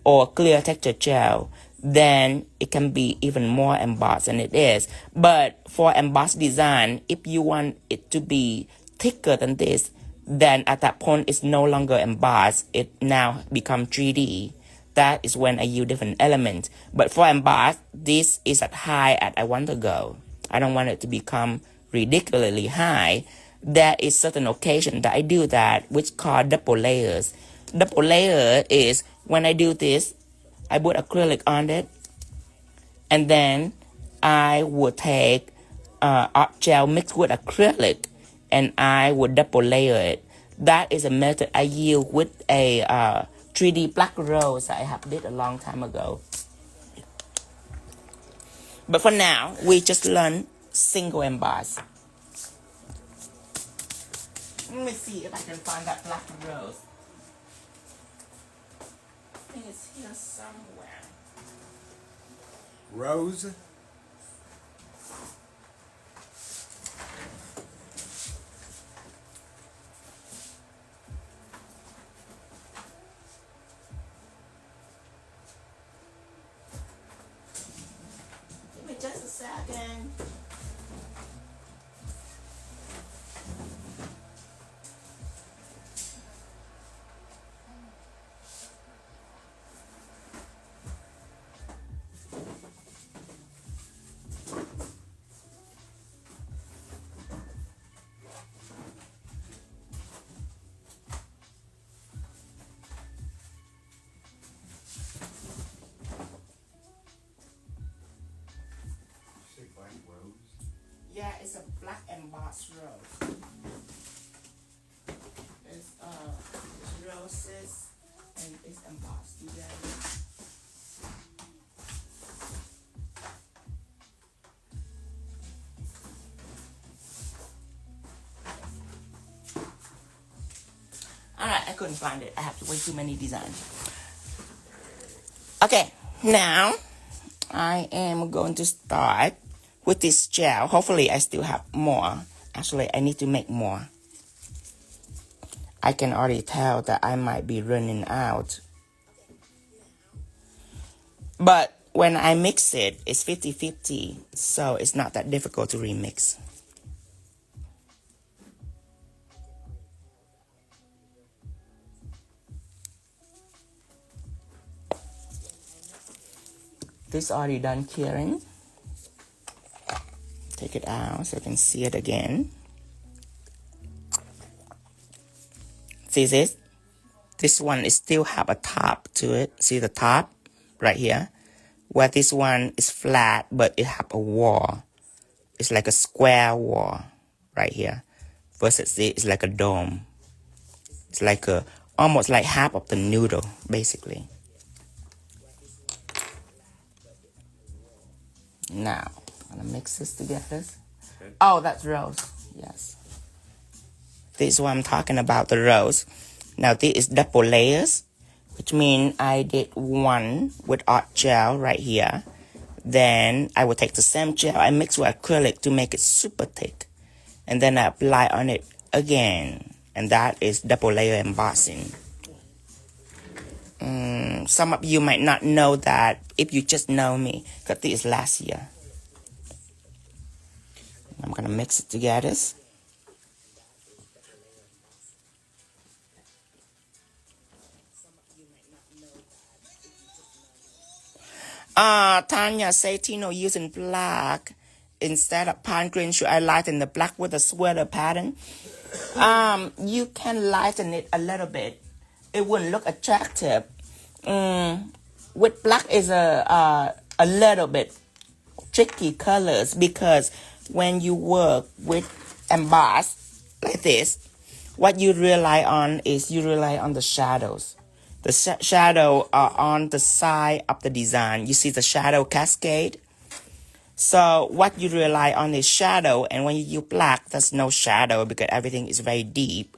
or clear texture gel, then it can be even more embossed than it is. But for embossed design, if you want it to be thicker than this, then at that point it's no longer embossed. It now becomes 3D. That is when I use different elements. But for embossed, this is as high as I want to go. I don't want it to become ridiculously high. There is certain occasion that I do that, which called double layers. Double layer is when I do this, I put acrylic on it, and then I would take art gel mixed with acrylic, and I would double layer it. That is a method I use with a 3D black rose that I have did a long time ago. But for now, we just learn single emboss. Let me see if I can find that black rose. I think it's here somewhere. Rose? Give me just a second. Yeah, it's a black embossed rose. It's roses and it's embossed together. Alright, I couldn't find it. I have way too many designs. Okay, now I am going to start with this gel. Hopefully I still have more. Actually, I need to make more. I can already tell that I might be running out. But when I mix it, it's 50-50, so it's not that difficult to remix. This already done curing. Take it out so you can see it again. See this? This one is still have a top to it. See the top right here? Where this one is flat, but it have a wall. It's like a square wall right here. Versus this is like a dome. It's like a, almost like half of the noodle, basically. Now, I'm gonna mix this together. Oh, that's rose, yes. This is what I'm talking about, the rose. Now this is double layers, which means I did one with art gel right here. Then I will take the same gel I mix with acrylic to make it super thick. And then I apply on it again. And that is double layer embossing. Some of you might not know that if you just know me, because this is last year. I'm gonna mix it together. Tanya say Tino using black instead of pine green. Should I lighten the black with a sweater pattern? You can lighten it a little bit. It wouldn't look attractive. With black is a little bit tricky colors, because when you work with emboss like this, what you rely on is you rely on the shadows. The shadow are on the side of the design. You see the shadow cascade? So what you rely on is shadow, and when you use black, there's no shadow because everything is very deep.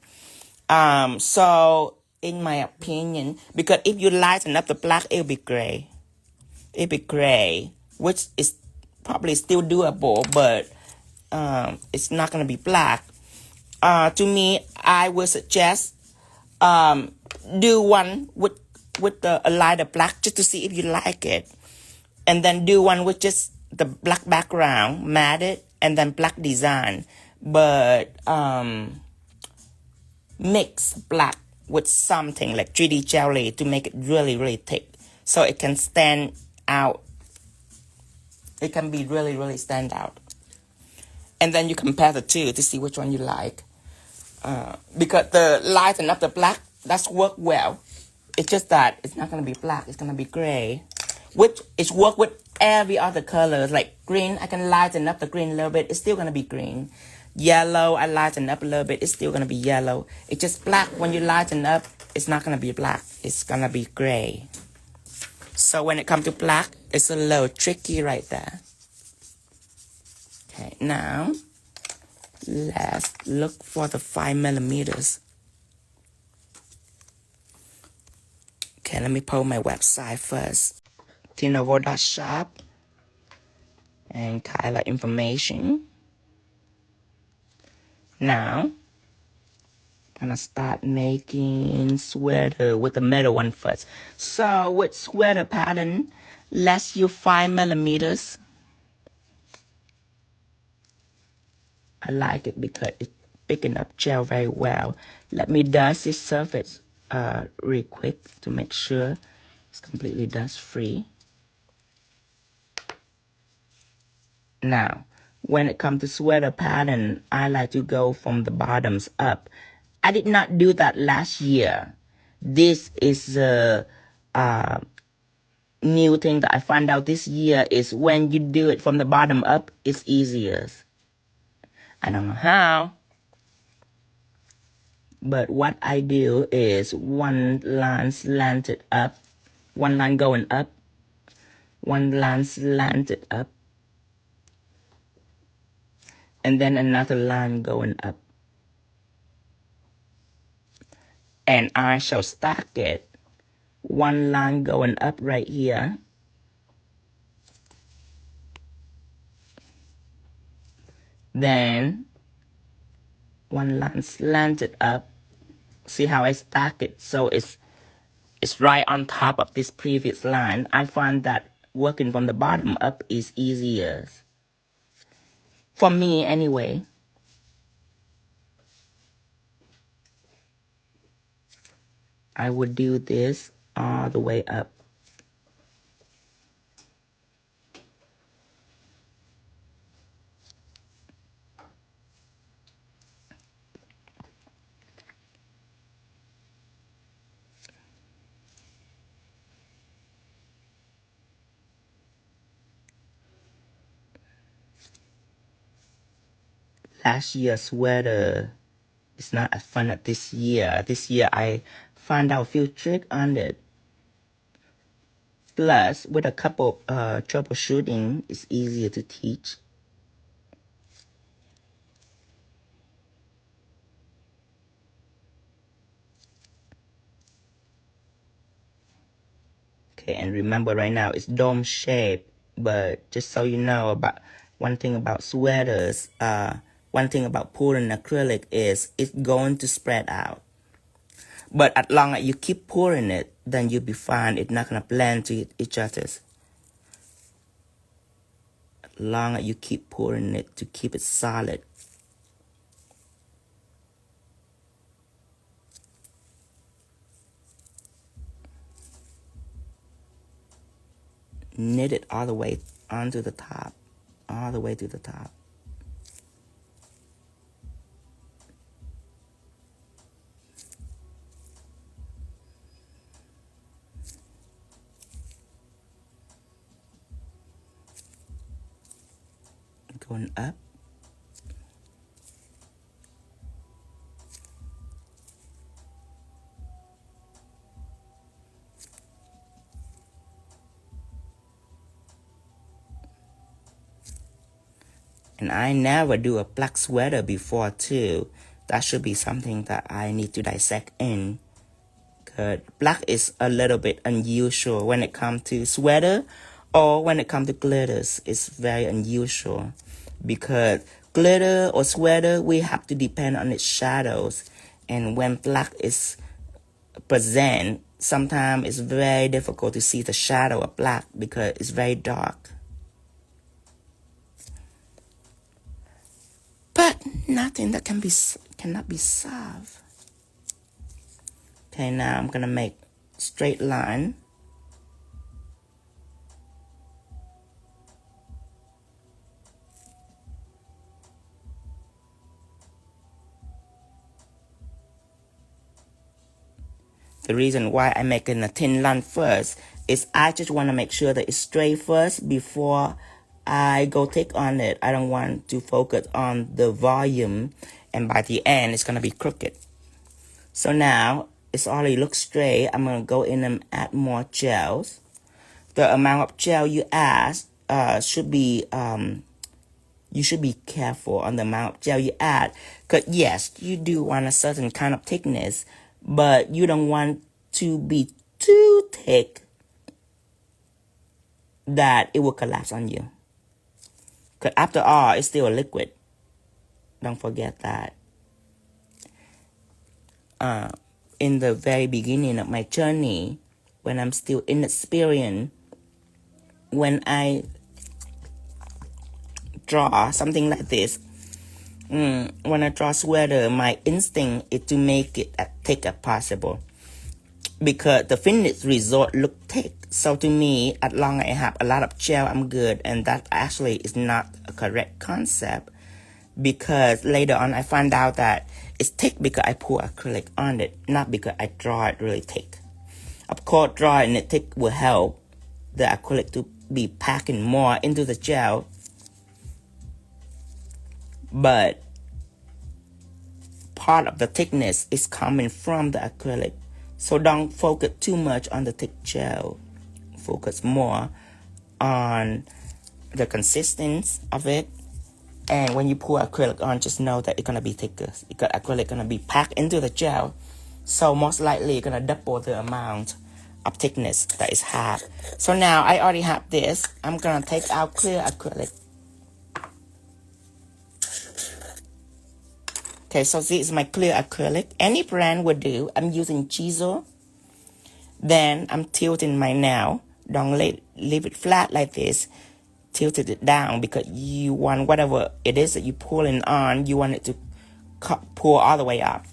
So in my opinion, because if you lighten up the black, it'll be gray. It'll be gray, which is probably still doable, but it's not gonna be black. To me, I would suggest do one with a lighter black just to see if you like it, and then do one with just the black background, matte it, and then black design, but mix black with something like 3D jelly to make it really thick, so it can stand out. It can be really stand out, and then you compare the two to see which one you like. Because the lighten up the black, that's work well. It's just that it's not gonna be black, it's gonna be gray, which is work with every other colors. Like green, I can lighten up the green a little bit, it's still gonna be green. Yellow, I lighten up a little bit, it's still gonna be yellow. It's just black, when you lighten up, it's not gonna be black, it's gonna be gray. So when it comes to black, it's a little tricky right there. Okay, now let's look for the 5mm. Okay, let me pull my website first. Tinovo.shop and color information. Now, I'm gonna start making sweater with the middle one first. So with sweater pattern, let's use 5mm. I like it because it's picking up gel very well. Let me dust this surface real quick to make sure it's completely dust free. Now, when it comes to sweater pattern, I like to go from the bottoms up. I did not do that last year. This is a new thing that I found out this year, is when you do it from the bottom up, it's easier. I don't know how, but what I do is one line slanted up, one line going up, one line slanted up, and then another line going up. And I shall stack it. One line going up right here. Then one line slanted up. See how I stack it? So it's right on top of this previous line. I find that working from the bottom up is easier. For me, anyway. I would do this all the way up. Last year's sweater is not as fun as this year. This year I found out a few tricks on it. Plus, with a couple troubleshooting, it's easier to teach. Okay, and remember right now it's dome shape, but just so you know about one thing about sweaters, one thing about pouring acrylic is it's going to spread out. But as long as you keep pouring it, then you'll be fine. It's not gonna blend to each other. As long as you keep pouring it to keep it solid. Knit it all the way onto the top, all the way to the top. Going up. And I never do a black sweater before too. That should be something that I need to dissect in. Cause black is a little bit unusual when it comes to sweater or when it comes to glitters. It's very unusual because glitter or sweater, we have to depend on its shadows. And when black is present, sometimes it's very difficult to see the shadow of black because it's very dark. But nothing that cannot be solved. Okay, now I'm gonna make straight line. The reason why I'm making a thin line first is I just want to make sure that it's straight first before I go take on it. I don't want to focus on the volume, and by the end it's gonna be crooked. So now it's already looks straight. I'm gonna go in and add more gels. The amount of gel you add should be you should be careful on the amount of gel you add, because yes, you do want a certain kind of thickness, but you don't want to be too thick that it will collapse on you. Because after all, it's still a liquid. Don't forget that. In the very beginning of my journey, when I'm still inexperienced, when I draw something like this, when I draw sweater, my instinct is to make it as thick as possible, because the finished result look thick. So to me, as long as I have a lot of gel, I'm good. And that actually is not a correct concept, because later on I found out that it's thick because I pour acrylic on it, not because I draw it really thick. Of course, drawing it thick will help the acrylic to be packing more into the gel, but part of the thickness is coming from the acrylic. So don't focus too much on the thick gel. Focus more on the consistency of it. And when you pour acrylic on, just know that it's gonna be thicker, because acrylic gonna be packed into the gel. So most likely you're gonna double the amount of thickness that is had. So now I already have this. I'm gonna take out clear acrylic. Okay, so this is my clear acrylic. Any brand would do. I'm using Chisel. Then I'm tilting my nail. Don't leave it flat like this. Tilted it down because you want whatever it is that you're pulling on, you want it to pull all the way up.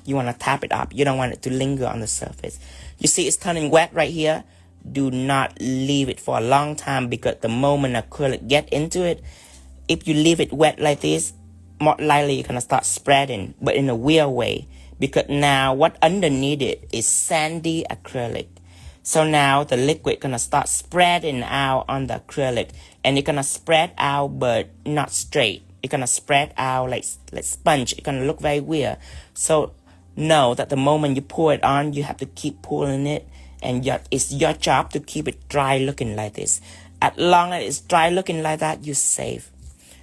You want to tap it up. You don't want it to linger on the surface. You see it's turning wet right here. Do not leave it for a long time because the moment acrylic get into it, if you leave it wet like this, more likely you're going to start spreading, but in a weird way, because now what underneath it is sandy acrylic. So now the liquid going to start spreading out on the acrylic, and it's going to spread out but not straight. It's going to spread out like sponge. It's going to look very weird. So know that the moment you pour it on, you have to keep pulling it, and it's your job to keep it dry looking like this. As long as it's dry looking like that, you're safe.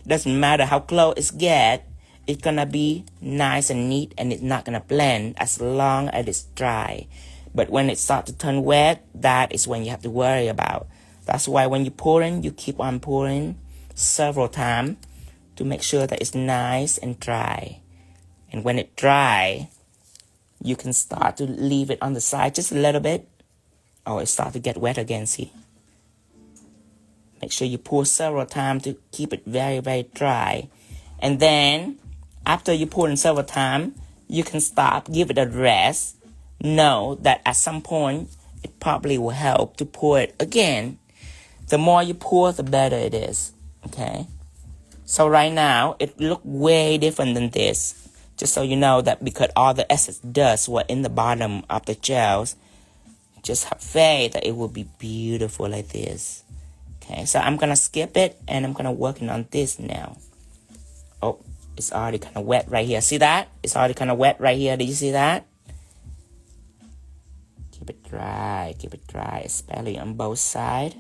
Doesn't matter how close it gets, it's gonna be nice and neat, and it's not gonna blend as long as it's dry. But when it starts to turn wet, that is when you have to worry about. That's why when you're pouring, you keep on pouring several times to make sure that it's nice and dry. And when it's dry, you can start to leave it on the side just a little bit. Oh, it starts to get wet again, see? Make sure you pour several times to keep it very, very dry. And then, after you pour in several times, you can stop, give it a rest. Know that at some point, it probably will help to pour it again. The more you pour, the better it is, okay? So right now, it looks way different than this. Just so you know that because all the excess dust were in the bottom of the gels, just have faith that it will be beautiful like this. Okay, so I'm gonna skip it and I'm gonna work on this now. Oh, it's already kind of wet right here. See that? It's already kind of wet right here. Did you see that? Keep it dry, especially on both sides.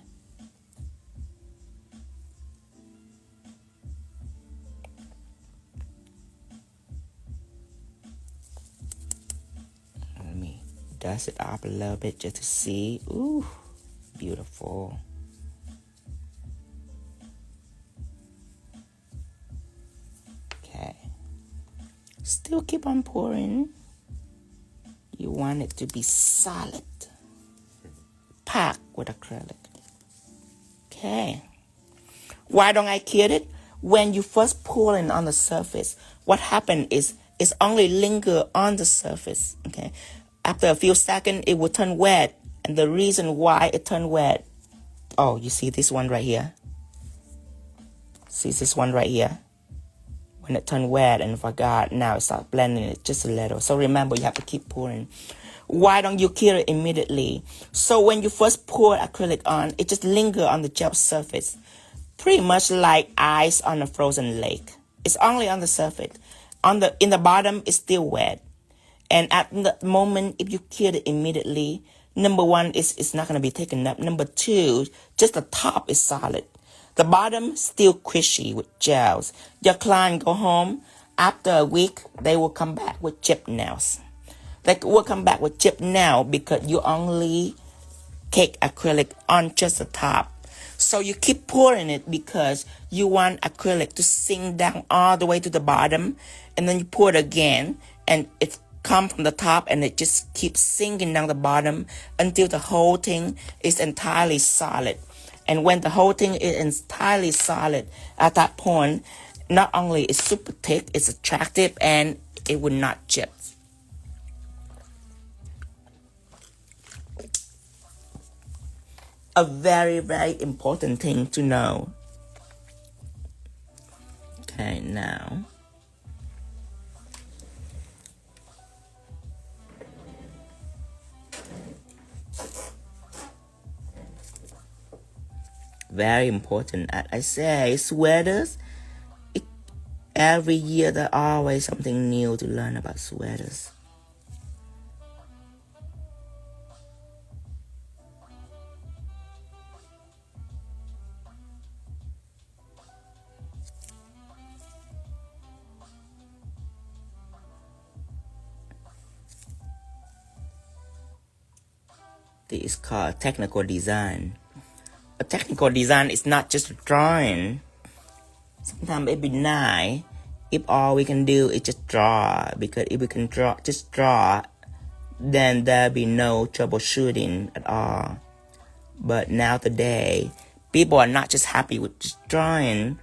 Let me dust it up a little bit just to see. Ooh, beautiful. Okay. Still keep on pouring. You want it to be solid, packed with acrylic. Okay. Why don't I kid it? When you first pour it on the surface, what happened is it's only linger on the surface. Okay. After a few seconds, it will turn wet. And the reason why it turned wet, oh, you see this one right here? See this one right here? When it turned wet and forgot, now it starts blending it just a little. So remember, you have to keep pouring. Why don't you kill it immediately? So when you first pour acrylic on, it just lingers on the gel surface. Pretty much like ice on a frozen lake. It's only on the surface. In the bottom, it's still wet. And at the moment, if you kill it immediately, number one, it's not going to be taken up. Number two, just the top is solid. The bottom still squishy with gels. Your client go home, after a week, they will come back with chipped nails. They will come back with chipped nail because you only cake acrylic on just the top. So you keep pouring it because you want acrylic to sink down all the way to the bottom. And then you pour it again and it comes from the top and it just keeps sinking down the bottom until the whole thing is entirely solid. And when the whole thing is entirely solid, at that point, not only is super thick, it's attractive, and it will not chip. A very, very important thing to know. Okay, now. Very important. As I say, sweaters, every year there's always something new to learn about sweaters. This is called technical design. A technical design is not just a drawing. Sometimes it be nice if all we can do is just draw. Because if we can just draw, then there'll be no troubleshooting at all. But now today, people are not just happy with just drawing.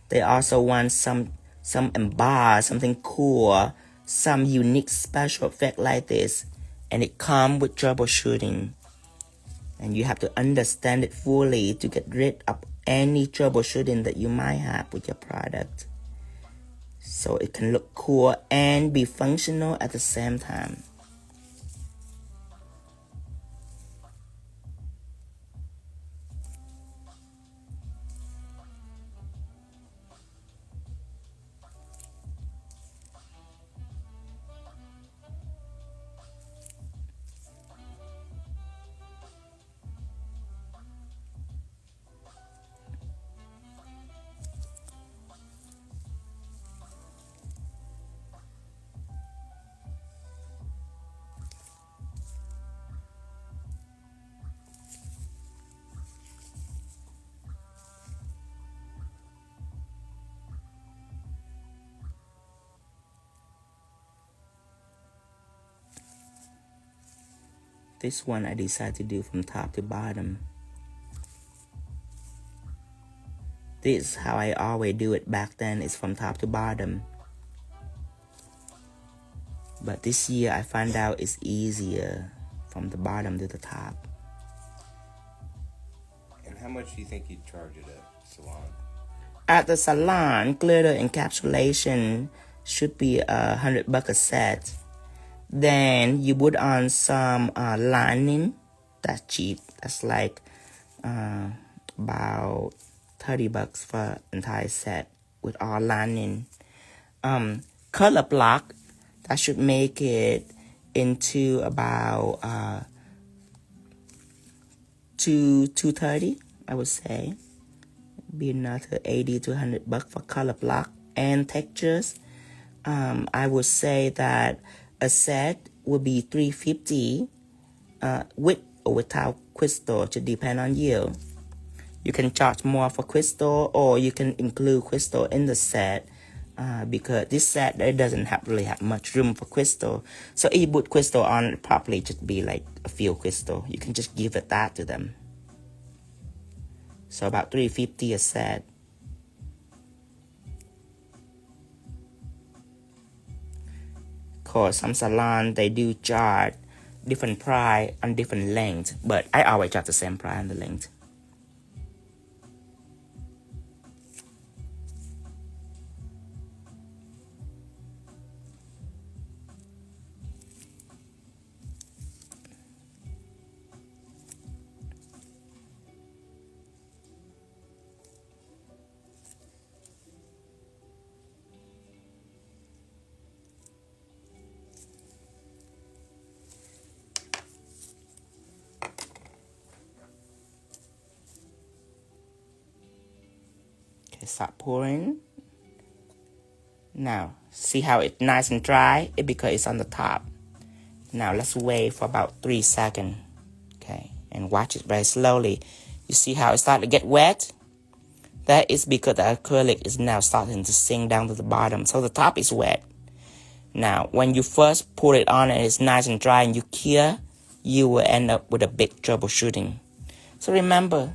They also want some emboss, something cool, some unique special effect like this. And it comes with troubleshooting. And you have to understand it fully to get rid of any troubleshooting that you might have with your product. So it can look cool and be functional at the same time. This one I decided to do from top to bottom. This is how I always do it back then, is from top to bottom. But this year I found out it's easier from the bottom to the top. And how much do you think you'd charge at a salon? At the salon, glitter encapsulation should be $100 a set. Then you put on some lining. That's cheap. That's like about $30 for entire set with all lining. Color block, that should make it into about $230, I would say. Be another $80 to $100 for color block. And textures, I would say that a set would be $350 with or without crystal, to depend on you. You can charge more for crystal, or you can include crystal in the set, because this set it doesn't really have much room for crystal. So if you put crystal on it properly, just be like a few crystal. You can just give it that to them. So about $350 a set. Of course, some salon they do charge different price on different lengths, but I always charge the same price on the length. Start pouring. Now, see how it's nice and dry? It's because it's on the top. Now, let's wait for about 3 seconds. Okay, and watch it very slowly. You see how it started to get wet? That is because the acrylic is now starting to sink down to the bottom. So the top is wet. Now, when you first put it on and it's nice and dry and you cure, you will end up with a big troubleshooting. So remember,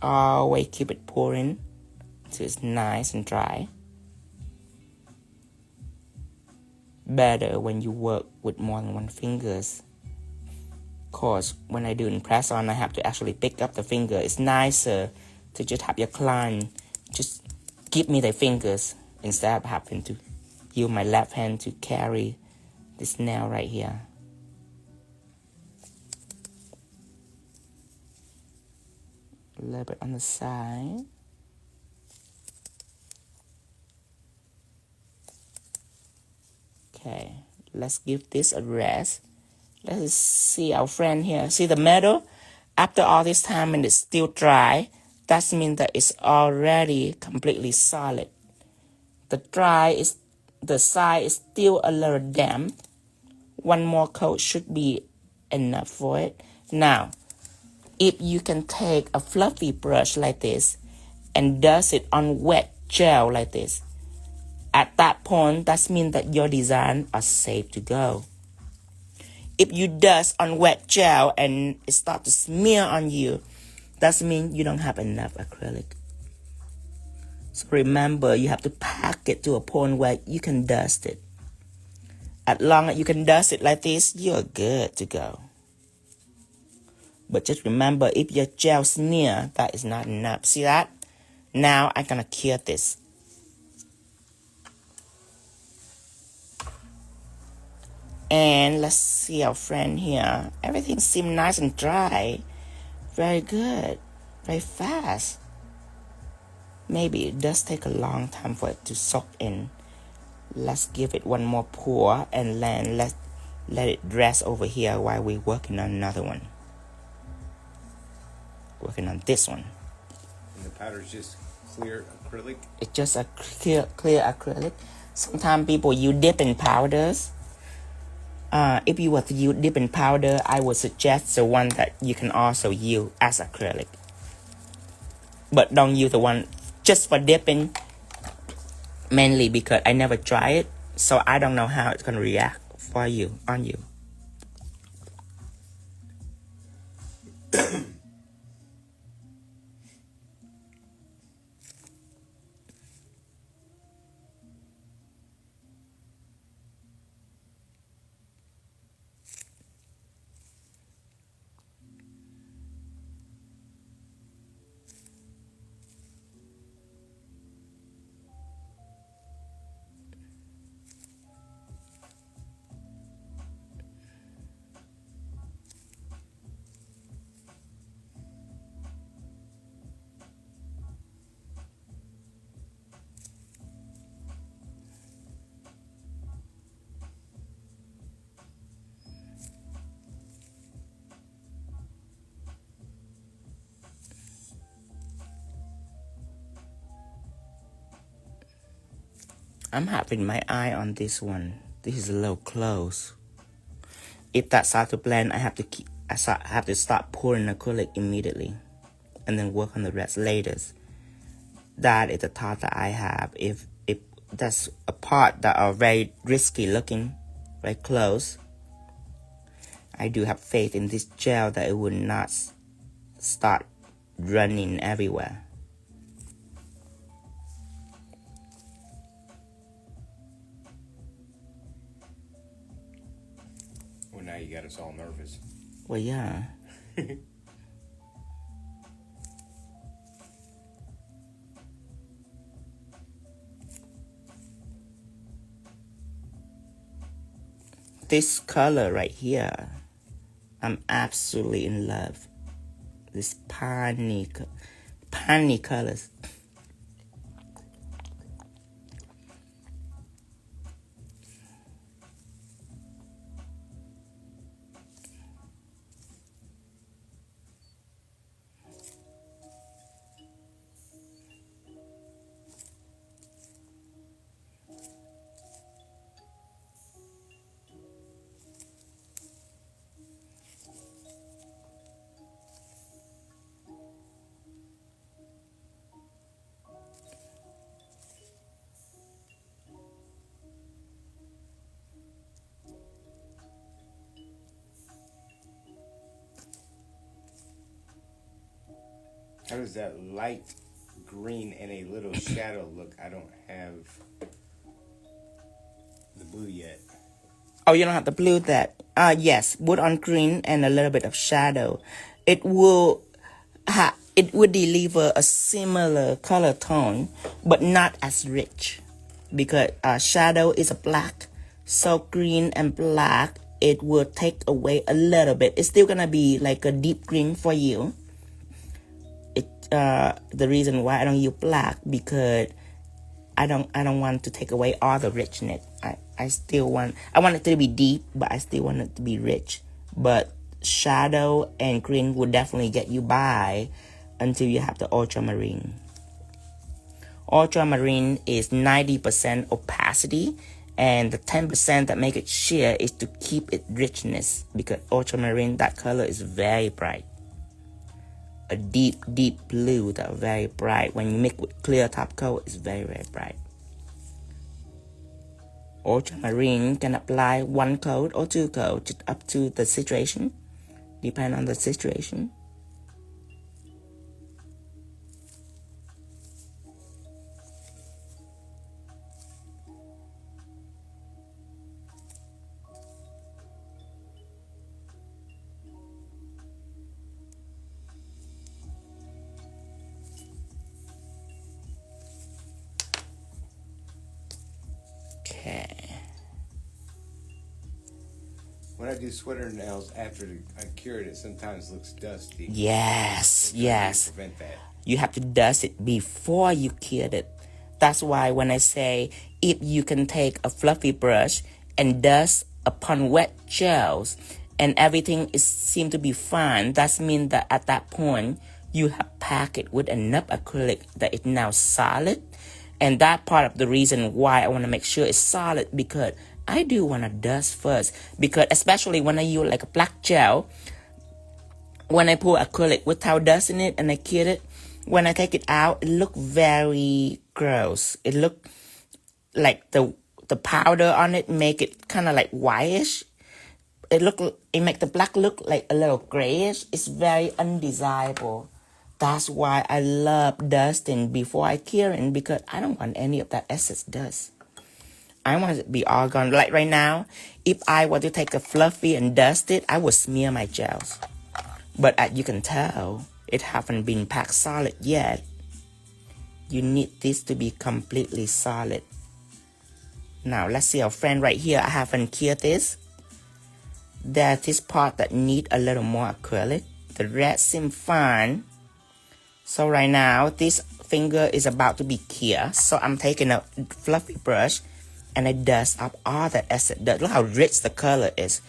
always keep it pouring so it's nice and dry. Better when you work with more than one fingers. Of course, when I do in press on, I have to actually pick up the finger. It's nicer to just have your client just give me their fingers instead of having to use my left hand to carry this nail right here. A little bit on the side. Okay, let's give this a rest. Let's see our friend here. See the metal? After all this time and it's still dry, that means that it's already completely solid. The side is still a little damp. One more coat should be enough for it. Now, if you can take a fluffy brush like this and dust it on wet gel like this, at that point, that means that your design are safe to go. if you dust on wet gel and it starts to smear on you, that means you don't have enough acrylic. So remember, you have to pack it to a point where you can dust it. As long as you can dust it like this, you're good to go. But just remember, if your gel smear, that is not enough. See that? Now I'm gonna cure this. And let's see our friend here. Everything seems nice and dry. Very good. Very fast. Maybe it does take a long time for it to soak in. Let's give it one more pour and then let it rest over here while we're working on another one. Working on this one. And the powder's just clear acrylic? It's just a clear acrylic. Sometimes people use dipping powders. If you were to use dipping powder, I would suggest the one that you can also use as acrylic. But don't use the one just for dipping, mainly because I never tried it, so I don't know how it's gonna react for you, on you. I'm having my eye on this one. This is a little close. If that starts to blend, I have to start pouring acrylic immediately, and then work on the rest later. That is the thought that I have. If that's a part that are very risky looking, very close, I do have faith in this gel that it will not start running everywhere. Well, now you got us all nervous. Well, yeah. This color right here, I'm absolutely in love. This piney colors. How does that light green and a little shadow look? I don't have the blue yet. Oh, you don't have to blue that. Yes, put on green and a little bit of shadow. It will deliver a similar color tone, but not as rich, because shadow is a black. So green and black, it will take away a little bit. It's still gonna be like a deep green for you. The reason why I don't use black, because I don't want to take away all the richness. I want it to be deep, but I still want it to be rich. But shadow and green will definitely get you by until you have the ultramarine. Ultramarine is 90% opacity, and the 10% that make it sheer is to keep it richness, because ultramarine, that color is very bright. A deep blue that are very bright. When you mix with clear top coat, it's very, very bright. Ultramarine can apply 1 coat or 2 coats, up to the situation, depend on the situation. Okay. When I do sweater nails after I cured it, sometimes looks dusty. Yes, yes. To prevent that. You have to dust it before you cured it. That's why when I say if you can take a fluffy brush and dust upon wet gels and everything seem to be fine, that means that at that point you have packed it with enough acrylic that it's now solid. And that part of the reason why I want to make sure it's solid, because I do want to dust first, because especially when I use like a black gel, when I pour acrylic without dust in it and I cure it, when I take it out, it look very gross. It look like the powder on it make it kind of like whitish. It make the black look like a little grayish. It's very undesirable. That's why I love dusting before I cure it, because I don't want any of that excess dust. I want it to be all gone. Like right now, if I were to take a fluffy and dust it, I would smear my gels. But as you can tell, it haven't been packed solid yet. You need this to be completely solid. Now, let's see our friend right here. I haven't cured this. There's this part that need a little more acrylic. The rest seem fine. So right now, this finger is about to be cured. So I'm taking a fluffy brush and I dust up all that excess dust. Look how rich the color is.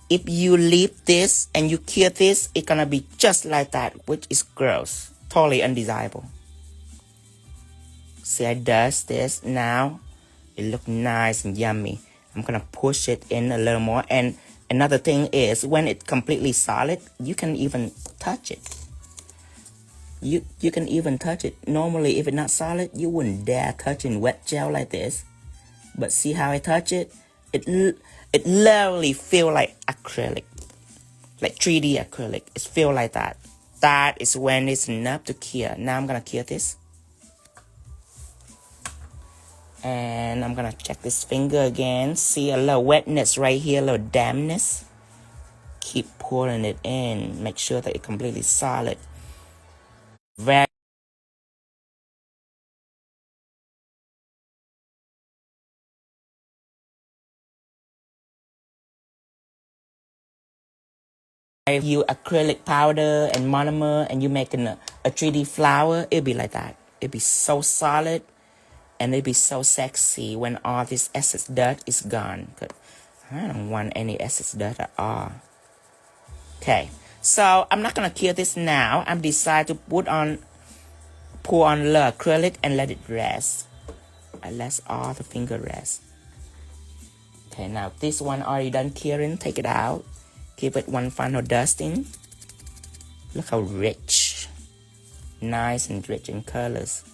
If you leave this and you cure this, it's gonna be just like that, which is gross. Totally undesirable. See, I dust this now. It looks nice and yummy. I'm gonna push it in a little more. And another thing is, when it's completely solid, you can even touch it. You can even touch it. Normally, if it's not solid, you wouldn't dare touch in wet gel like this. But see how I touch it? It literally feel like acrylic, like 3D acrylic. It feel like that. That is when it's enough to cure. Now I'm gonna cure this. And I'm gonna check this finger again. See a little wetness right here, a little dampness. Keep pouring it in. Make sure that it's completely solid. Very if you acrylic powder and monomer and you making a 3D flower, it'll be like that. It'll be so solid and it'll be so sexy when all this excess dirt is gone. I don't want any excess dirt at all. Okay, so I'm not gonna cure this now. I'm decided to pour on the acrylic and let it rest. I let all the finger rest. Okay, now this one already done curing. Take it out. Give it one final dusting. Look how rich. Nice and rich in colors.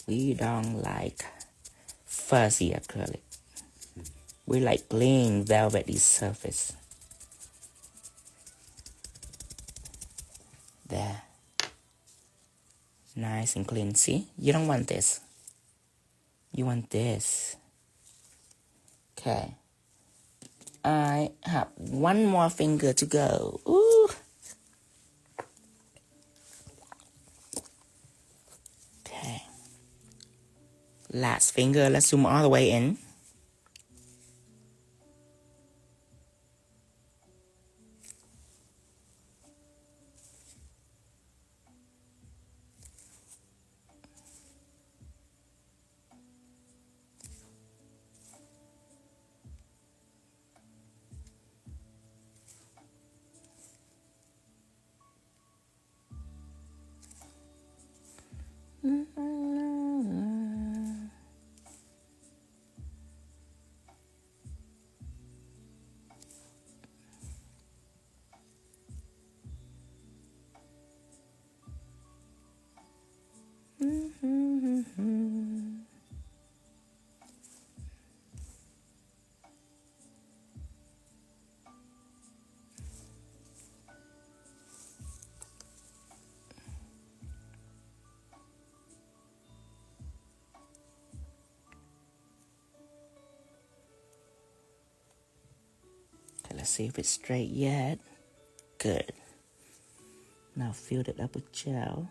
We don't like fuzzy acrylic. We like clean, velvety surface. There. Nice and clean. See? You don't want this. You want this. Okay. I have one more finger to go. Ooh. Okay. Last finger. Let's zoom all the way in. Let's see if it's straight yet. Good. Now fill it up with gel.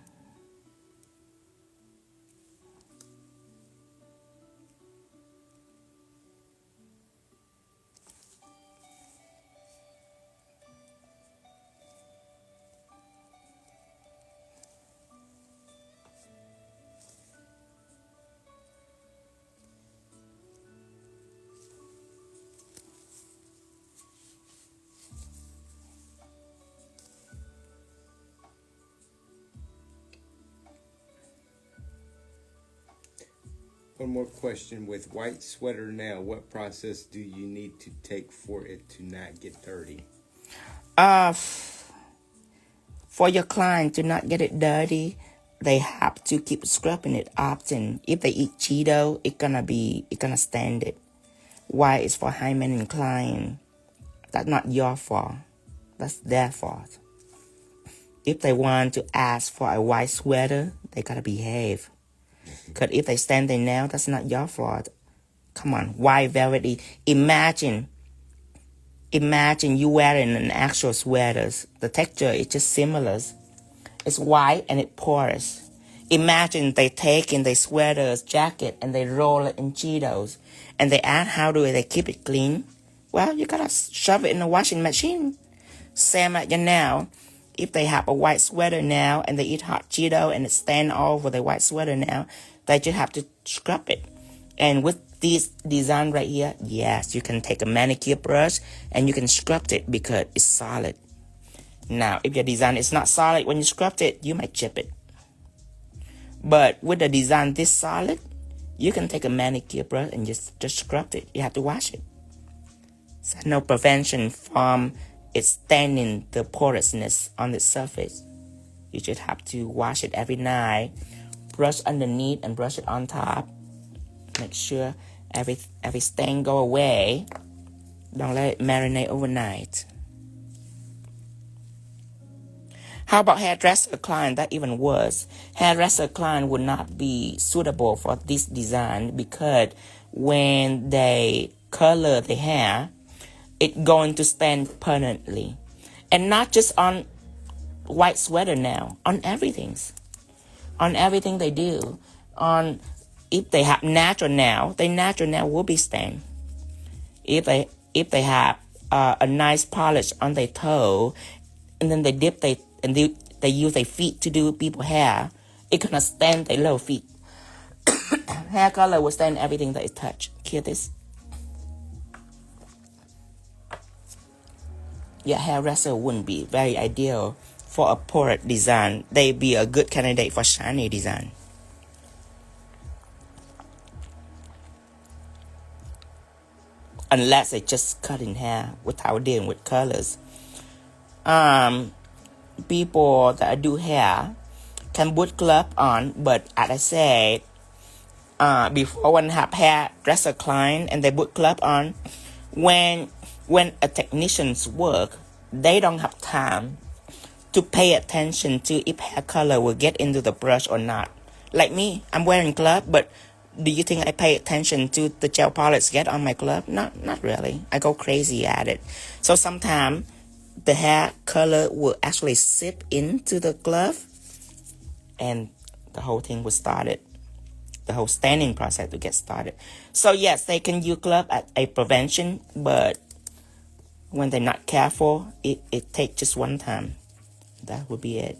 One more question. With white sweater now, what process do you need to take for it to not get dirty? For your client to not get it dirty, they have to keep scrubbing it often. If they eat Cheeto, it's gonna stand it. Why? It's for high maintenance client. That's not your fault. That's their fault. If they want to ask for a white sweater, they gotta behave. Because if they stand there now, that's not your fault. Come on, white velvety. Imagine you wearing an actual sweater. The texture is just similar. It's white and it porous. Imagine they take in their sweaters, jacket, and they roll it in Cheetos. And they ask how do they keep it clean? Well, you gotta shove it in the washing machine. Same at you now. If they have a white sweater now and they eat hot Cheeto and it stand all over the white sweater now, they just have to scrub it. And with this design right here, yes, you can take a manicure brush and you can scrub it because it's solid. Now, if your design is not solid, when you scrub it, you might chip it. But with the design this solid, you can take a manicure brush and just scrub it. You have to wash it. So no prevention from it staining the porousness on the surface. You just have to wash it every night. Brush underneath and brush it on top. Make sure every stain go away. Don't let it marinate overnight. How about hairdresser client? That even worse. Hairdresser client would not be suitable for this design because when they color the hair, it's going to stain permanently. And not just on white sweater now, on everything. On everything they do. If they have natural nail, their natural nail will be stained. If they have a nice polish on their toe, and then they dip they use their feet to do people's hair, it's gonna stain their little feet. Hair color will stain everything that it touch. Hear this? Your hairdresser wouldn't be very ideal for a portrait design. They'd be a good candidate for shiny design. Unless they just cut in hair without dealing with colors. People that do hair can put glove on, but as I said, before when have hairdresser client and they put glove on, when a technician's work, they don't have time to pay attention to if hair color will get into the brush or not. Like me, I'm wearing glove, but do you think I pay attention to the gel polish get on my glove? Not really. I go crazy at it. So sometimes the hair color will actually seep into the glove and the whole thing will start. The whole staining process to get started. So yes, they can use glove as a prevention, but when they're not careful, it takes just one time. That would be it.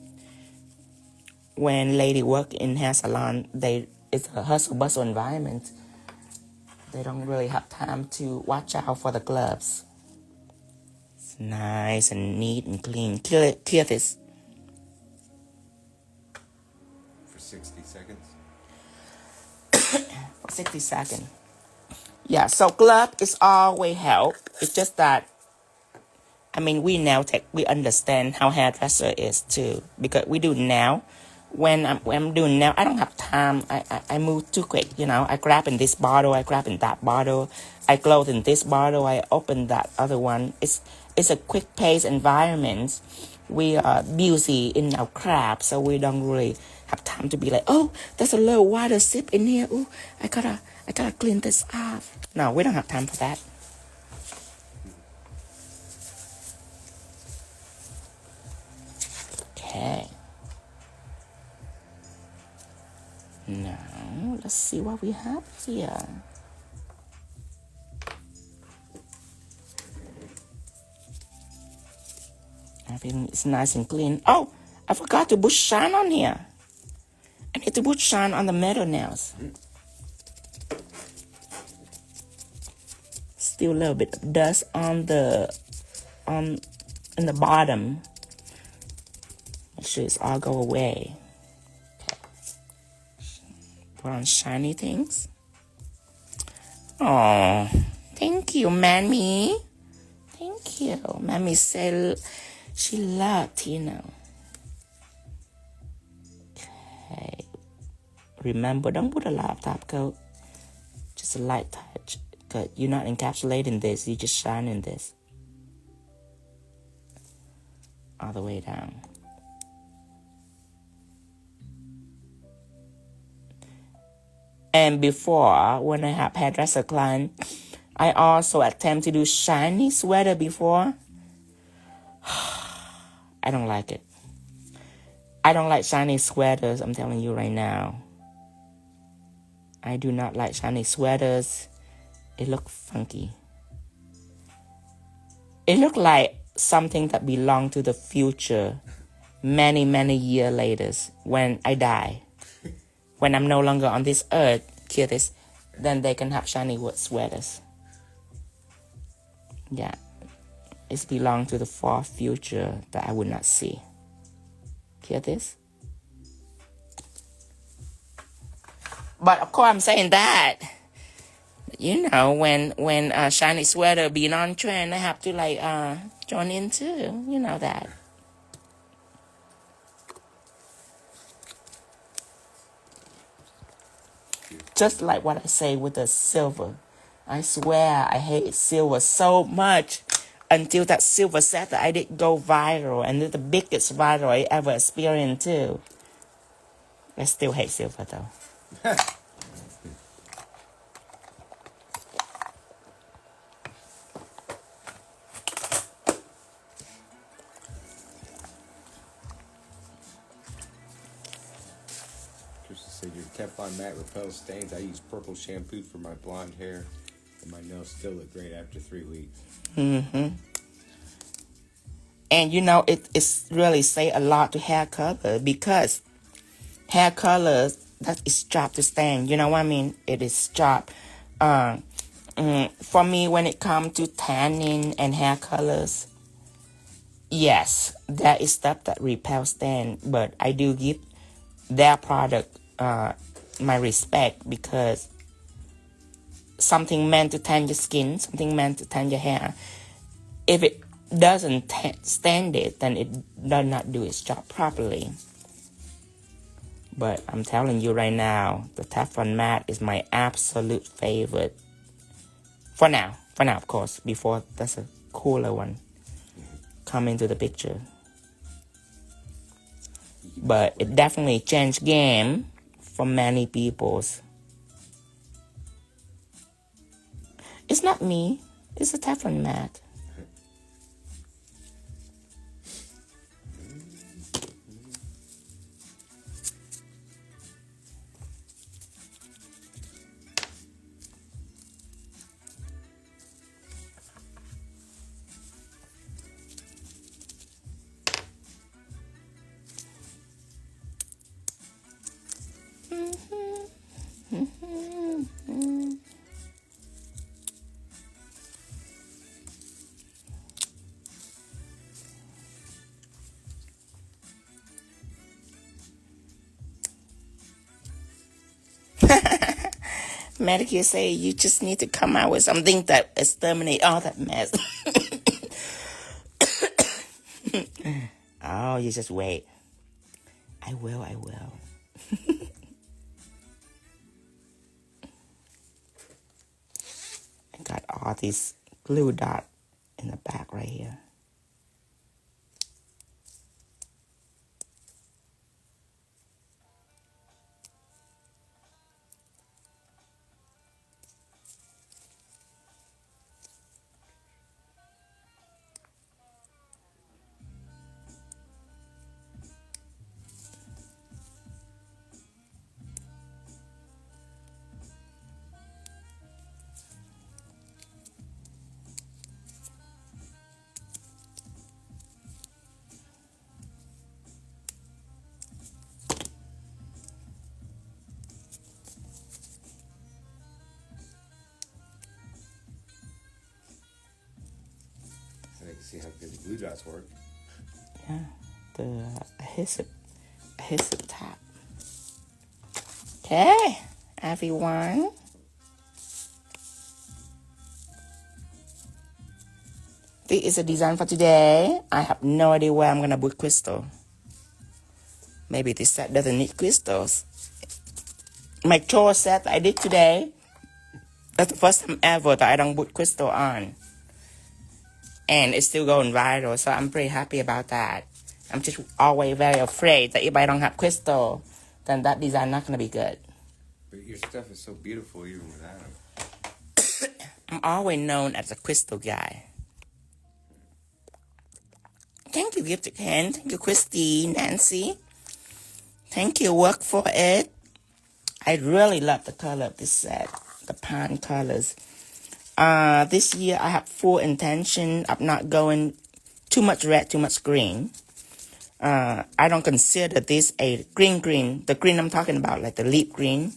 When lady work in hair salon, it's a hustle bustle environment. They don't really have time to watch out for the gloves. It's nice and neat and clean. Clear this. For 60 seconds. For 60 seconds. Yeah, so glove is always help. It's just that, I mean, we understand how hairdresser is too, because we do now. When I'm doing now, I don't have time. I move too quick, you know. I grab in this bottle, I grab in that bottle, I close in this bottle, I open that other one. It's a quick pace environment. We are busy in our craft, so we don't really have time to be like, oh, there's a little water sip in here. Oh, I gotta clean this off. No, we don't have time for that. Okay. Now, let's see what we have here. Everything is nice and clean. Oh, I forgot to put shine on here. I need to put shine on the metal nails. Still a little bit of dust on the in the bottom. Make sure it's all go away. Okay. Put on shiny things. Oh, thank you, Mammy. Thank you. Mammy said she loved Tina. Okay. Remember, don't put a lot of top coat. Just a light touch. Because you're not encapsulating this. You're just shining this. All the way down. And before, when I have hairdresser client, I also attempt to do shiny sweater before. I don't like it. I don't like shiny sweaters, I'm telling you right now. I do not like shiny sweaters. It look funky. It look like something that belonged to the future many, many years later when I die. When I'm no longer on this earth, hear this, then they can have shiny sweaters. Yeah. It's belong to the far future that I would not see. Hear this? But of course I'm saying that, you know, when shiny sweater being on trend, I have to like join in too. You know that. Just like what I say with the silver. I swear I hate silver so much until that silver set that I did go viral, and it's the biggest viral I ever experienced too. I still hate silver though. Krista said your Teflon mat repels stains. I use purple shampoo for my blonde hair, and my nails still look great after 3 weeks. Mm-hmm. And you know, it's really say a lot to hair color, because hair colors, that is job to stain. You know what I mean? It is job. For me, when it comes to tanning and hair colors, yes, that is stuff that repels stain. But I do give their product my respect, because something meant to tan your skin, something meant to tan your hair, if it doesn't stand it, then it does not do its job properly. But I'm telling you right now, the Teflon mat is my absolute favorite. For now, of course, before there's a cooler one come into the picture. But it definitely changed game for many peoples. It's not me, it's a Teflon mat. Medicare say you just need to come out with something that exterminate all that mess. Oh, you just wait. I will. I got all these glue dot in the back right here. see how good the glue dots work. Yeah, the adhesive top. Okay, everyone. This is a design for today. I have no idea where I'm gonna put crystal. Maybe this set doesn't need crystals. My chore set I did today, that's the first time ever that I don't put crystal on. And it's still going viral, so I'm pretty happy about that. I'm just always very afraid that if I don't have crystal, then that design not gonna be good. But your stuff is so beautiful even without them. I'm always known as a crystal guy. Thank you, Gifted Hand. Thank you, Christy, Nancy. Thank you, Work for It. I really love the color of this set, the pine colors. This year I have full intention of not going too much red, too much green. I don't consider this a green. The green I'm talking about, like the leaf green,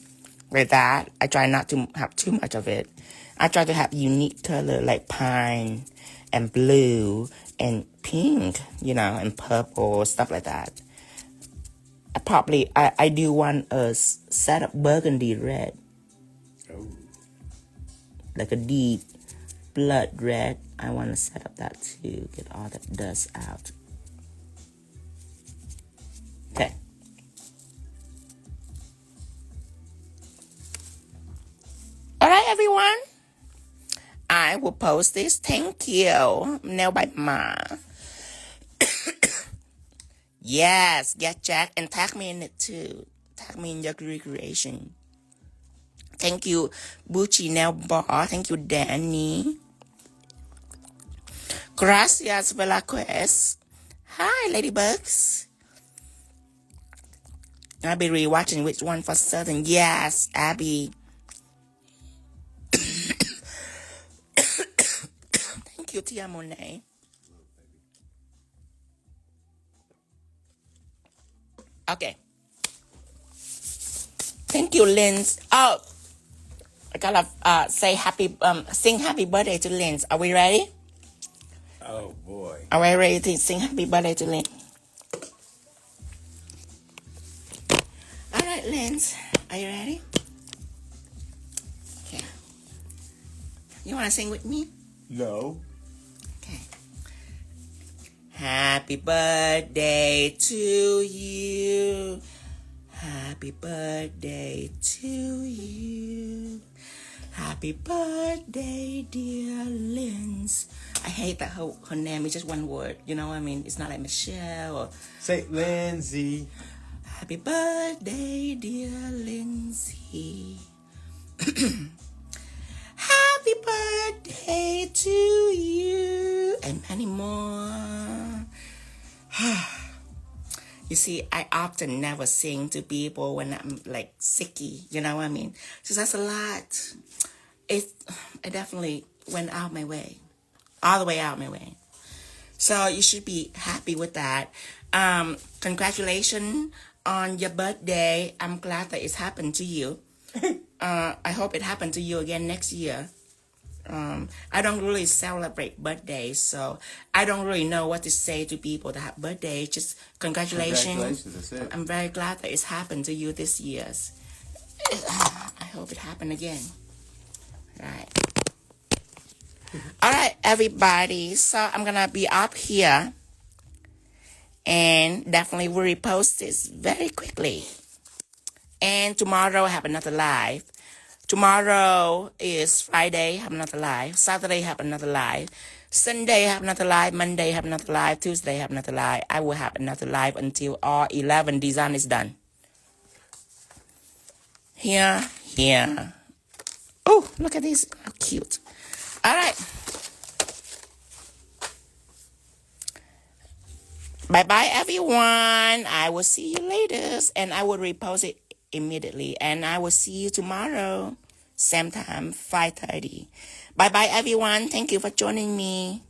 like that. I try not to have too much of it. I try to have unique color like pine and blue and pink, and purple, stuff like that. I do want a set of burgundy red. Oh. Like a deep blood red. I want to set up that too. Get all that dust out. Okay. Alright, everyone. I will post this. Thank you. Nail by Ma. Yes, get Jack and tag me in it too. Tag me in your recreation. Thank you, Bucci Nail Bar. Thank you, Danny. Gracias, Velasquez. Hi, Ladybugs. I'll be rewatching which one for Southern. Yes, Abby. Thank you, Tia Monet. Okay. Thank you, Linz. Oh, I gotta sing happy birthday to Linz. Are we ready? Oh boy. Are we ready to sing happy birthday to Linz? All right, Linz. Are you ready? Okay. You wanna sing with me? No. Okay. Happy birthday to you. Happy birthday to you. Happy birthday, dear Linz. I hate that her name is just one word. You know what I mean? It's not like Michelle or... Say Lindsay. Happy birthday, dear Lindsay. Happy birthday to you. And many more. You see, I often never sing to people when I'm like sicky. You know what I mean? So that's a lot. I definitely went out my way. All the way out my way. So you should be happy with that. Congratulations on your birthday. I'm glad that it's happened to you. I hope it happened to you again next year. I don't really celebrate birthdays, so I don't really know what to say to people that have birthdays. Just congratulations. That's it. I'm very glad that it's happened to you this year. I hope it happened again. Right. All right, everybody. So I'm gonna be up here, and definitely will repost this very quickly. And tomorrow I have another live. Tomorrow is Friday, have another live. Saturday, have another live. Sunday, have another live. Monday, have another live. Tuesday, have another live. I will have another live until all 11 design is done. Here. Oh, look at this. How cute. All right. Bye-bye, everyone. I will see you later. And I will repost it immediately. And I will see you tomorrow. Same time, 5:30. Bye-bye, everyone. Thank you for joining me.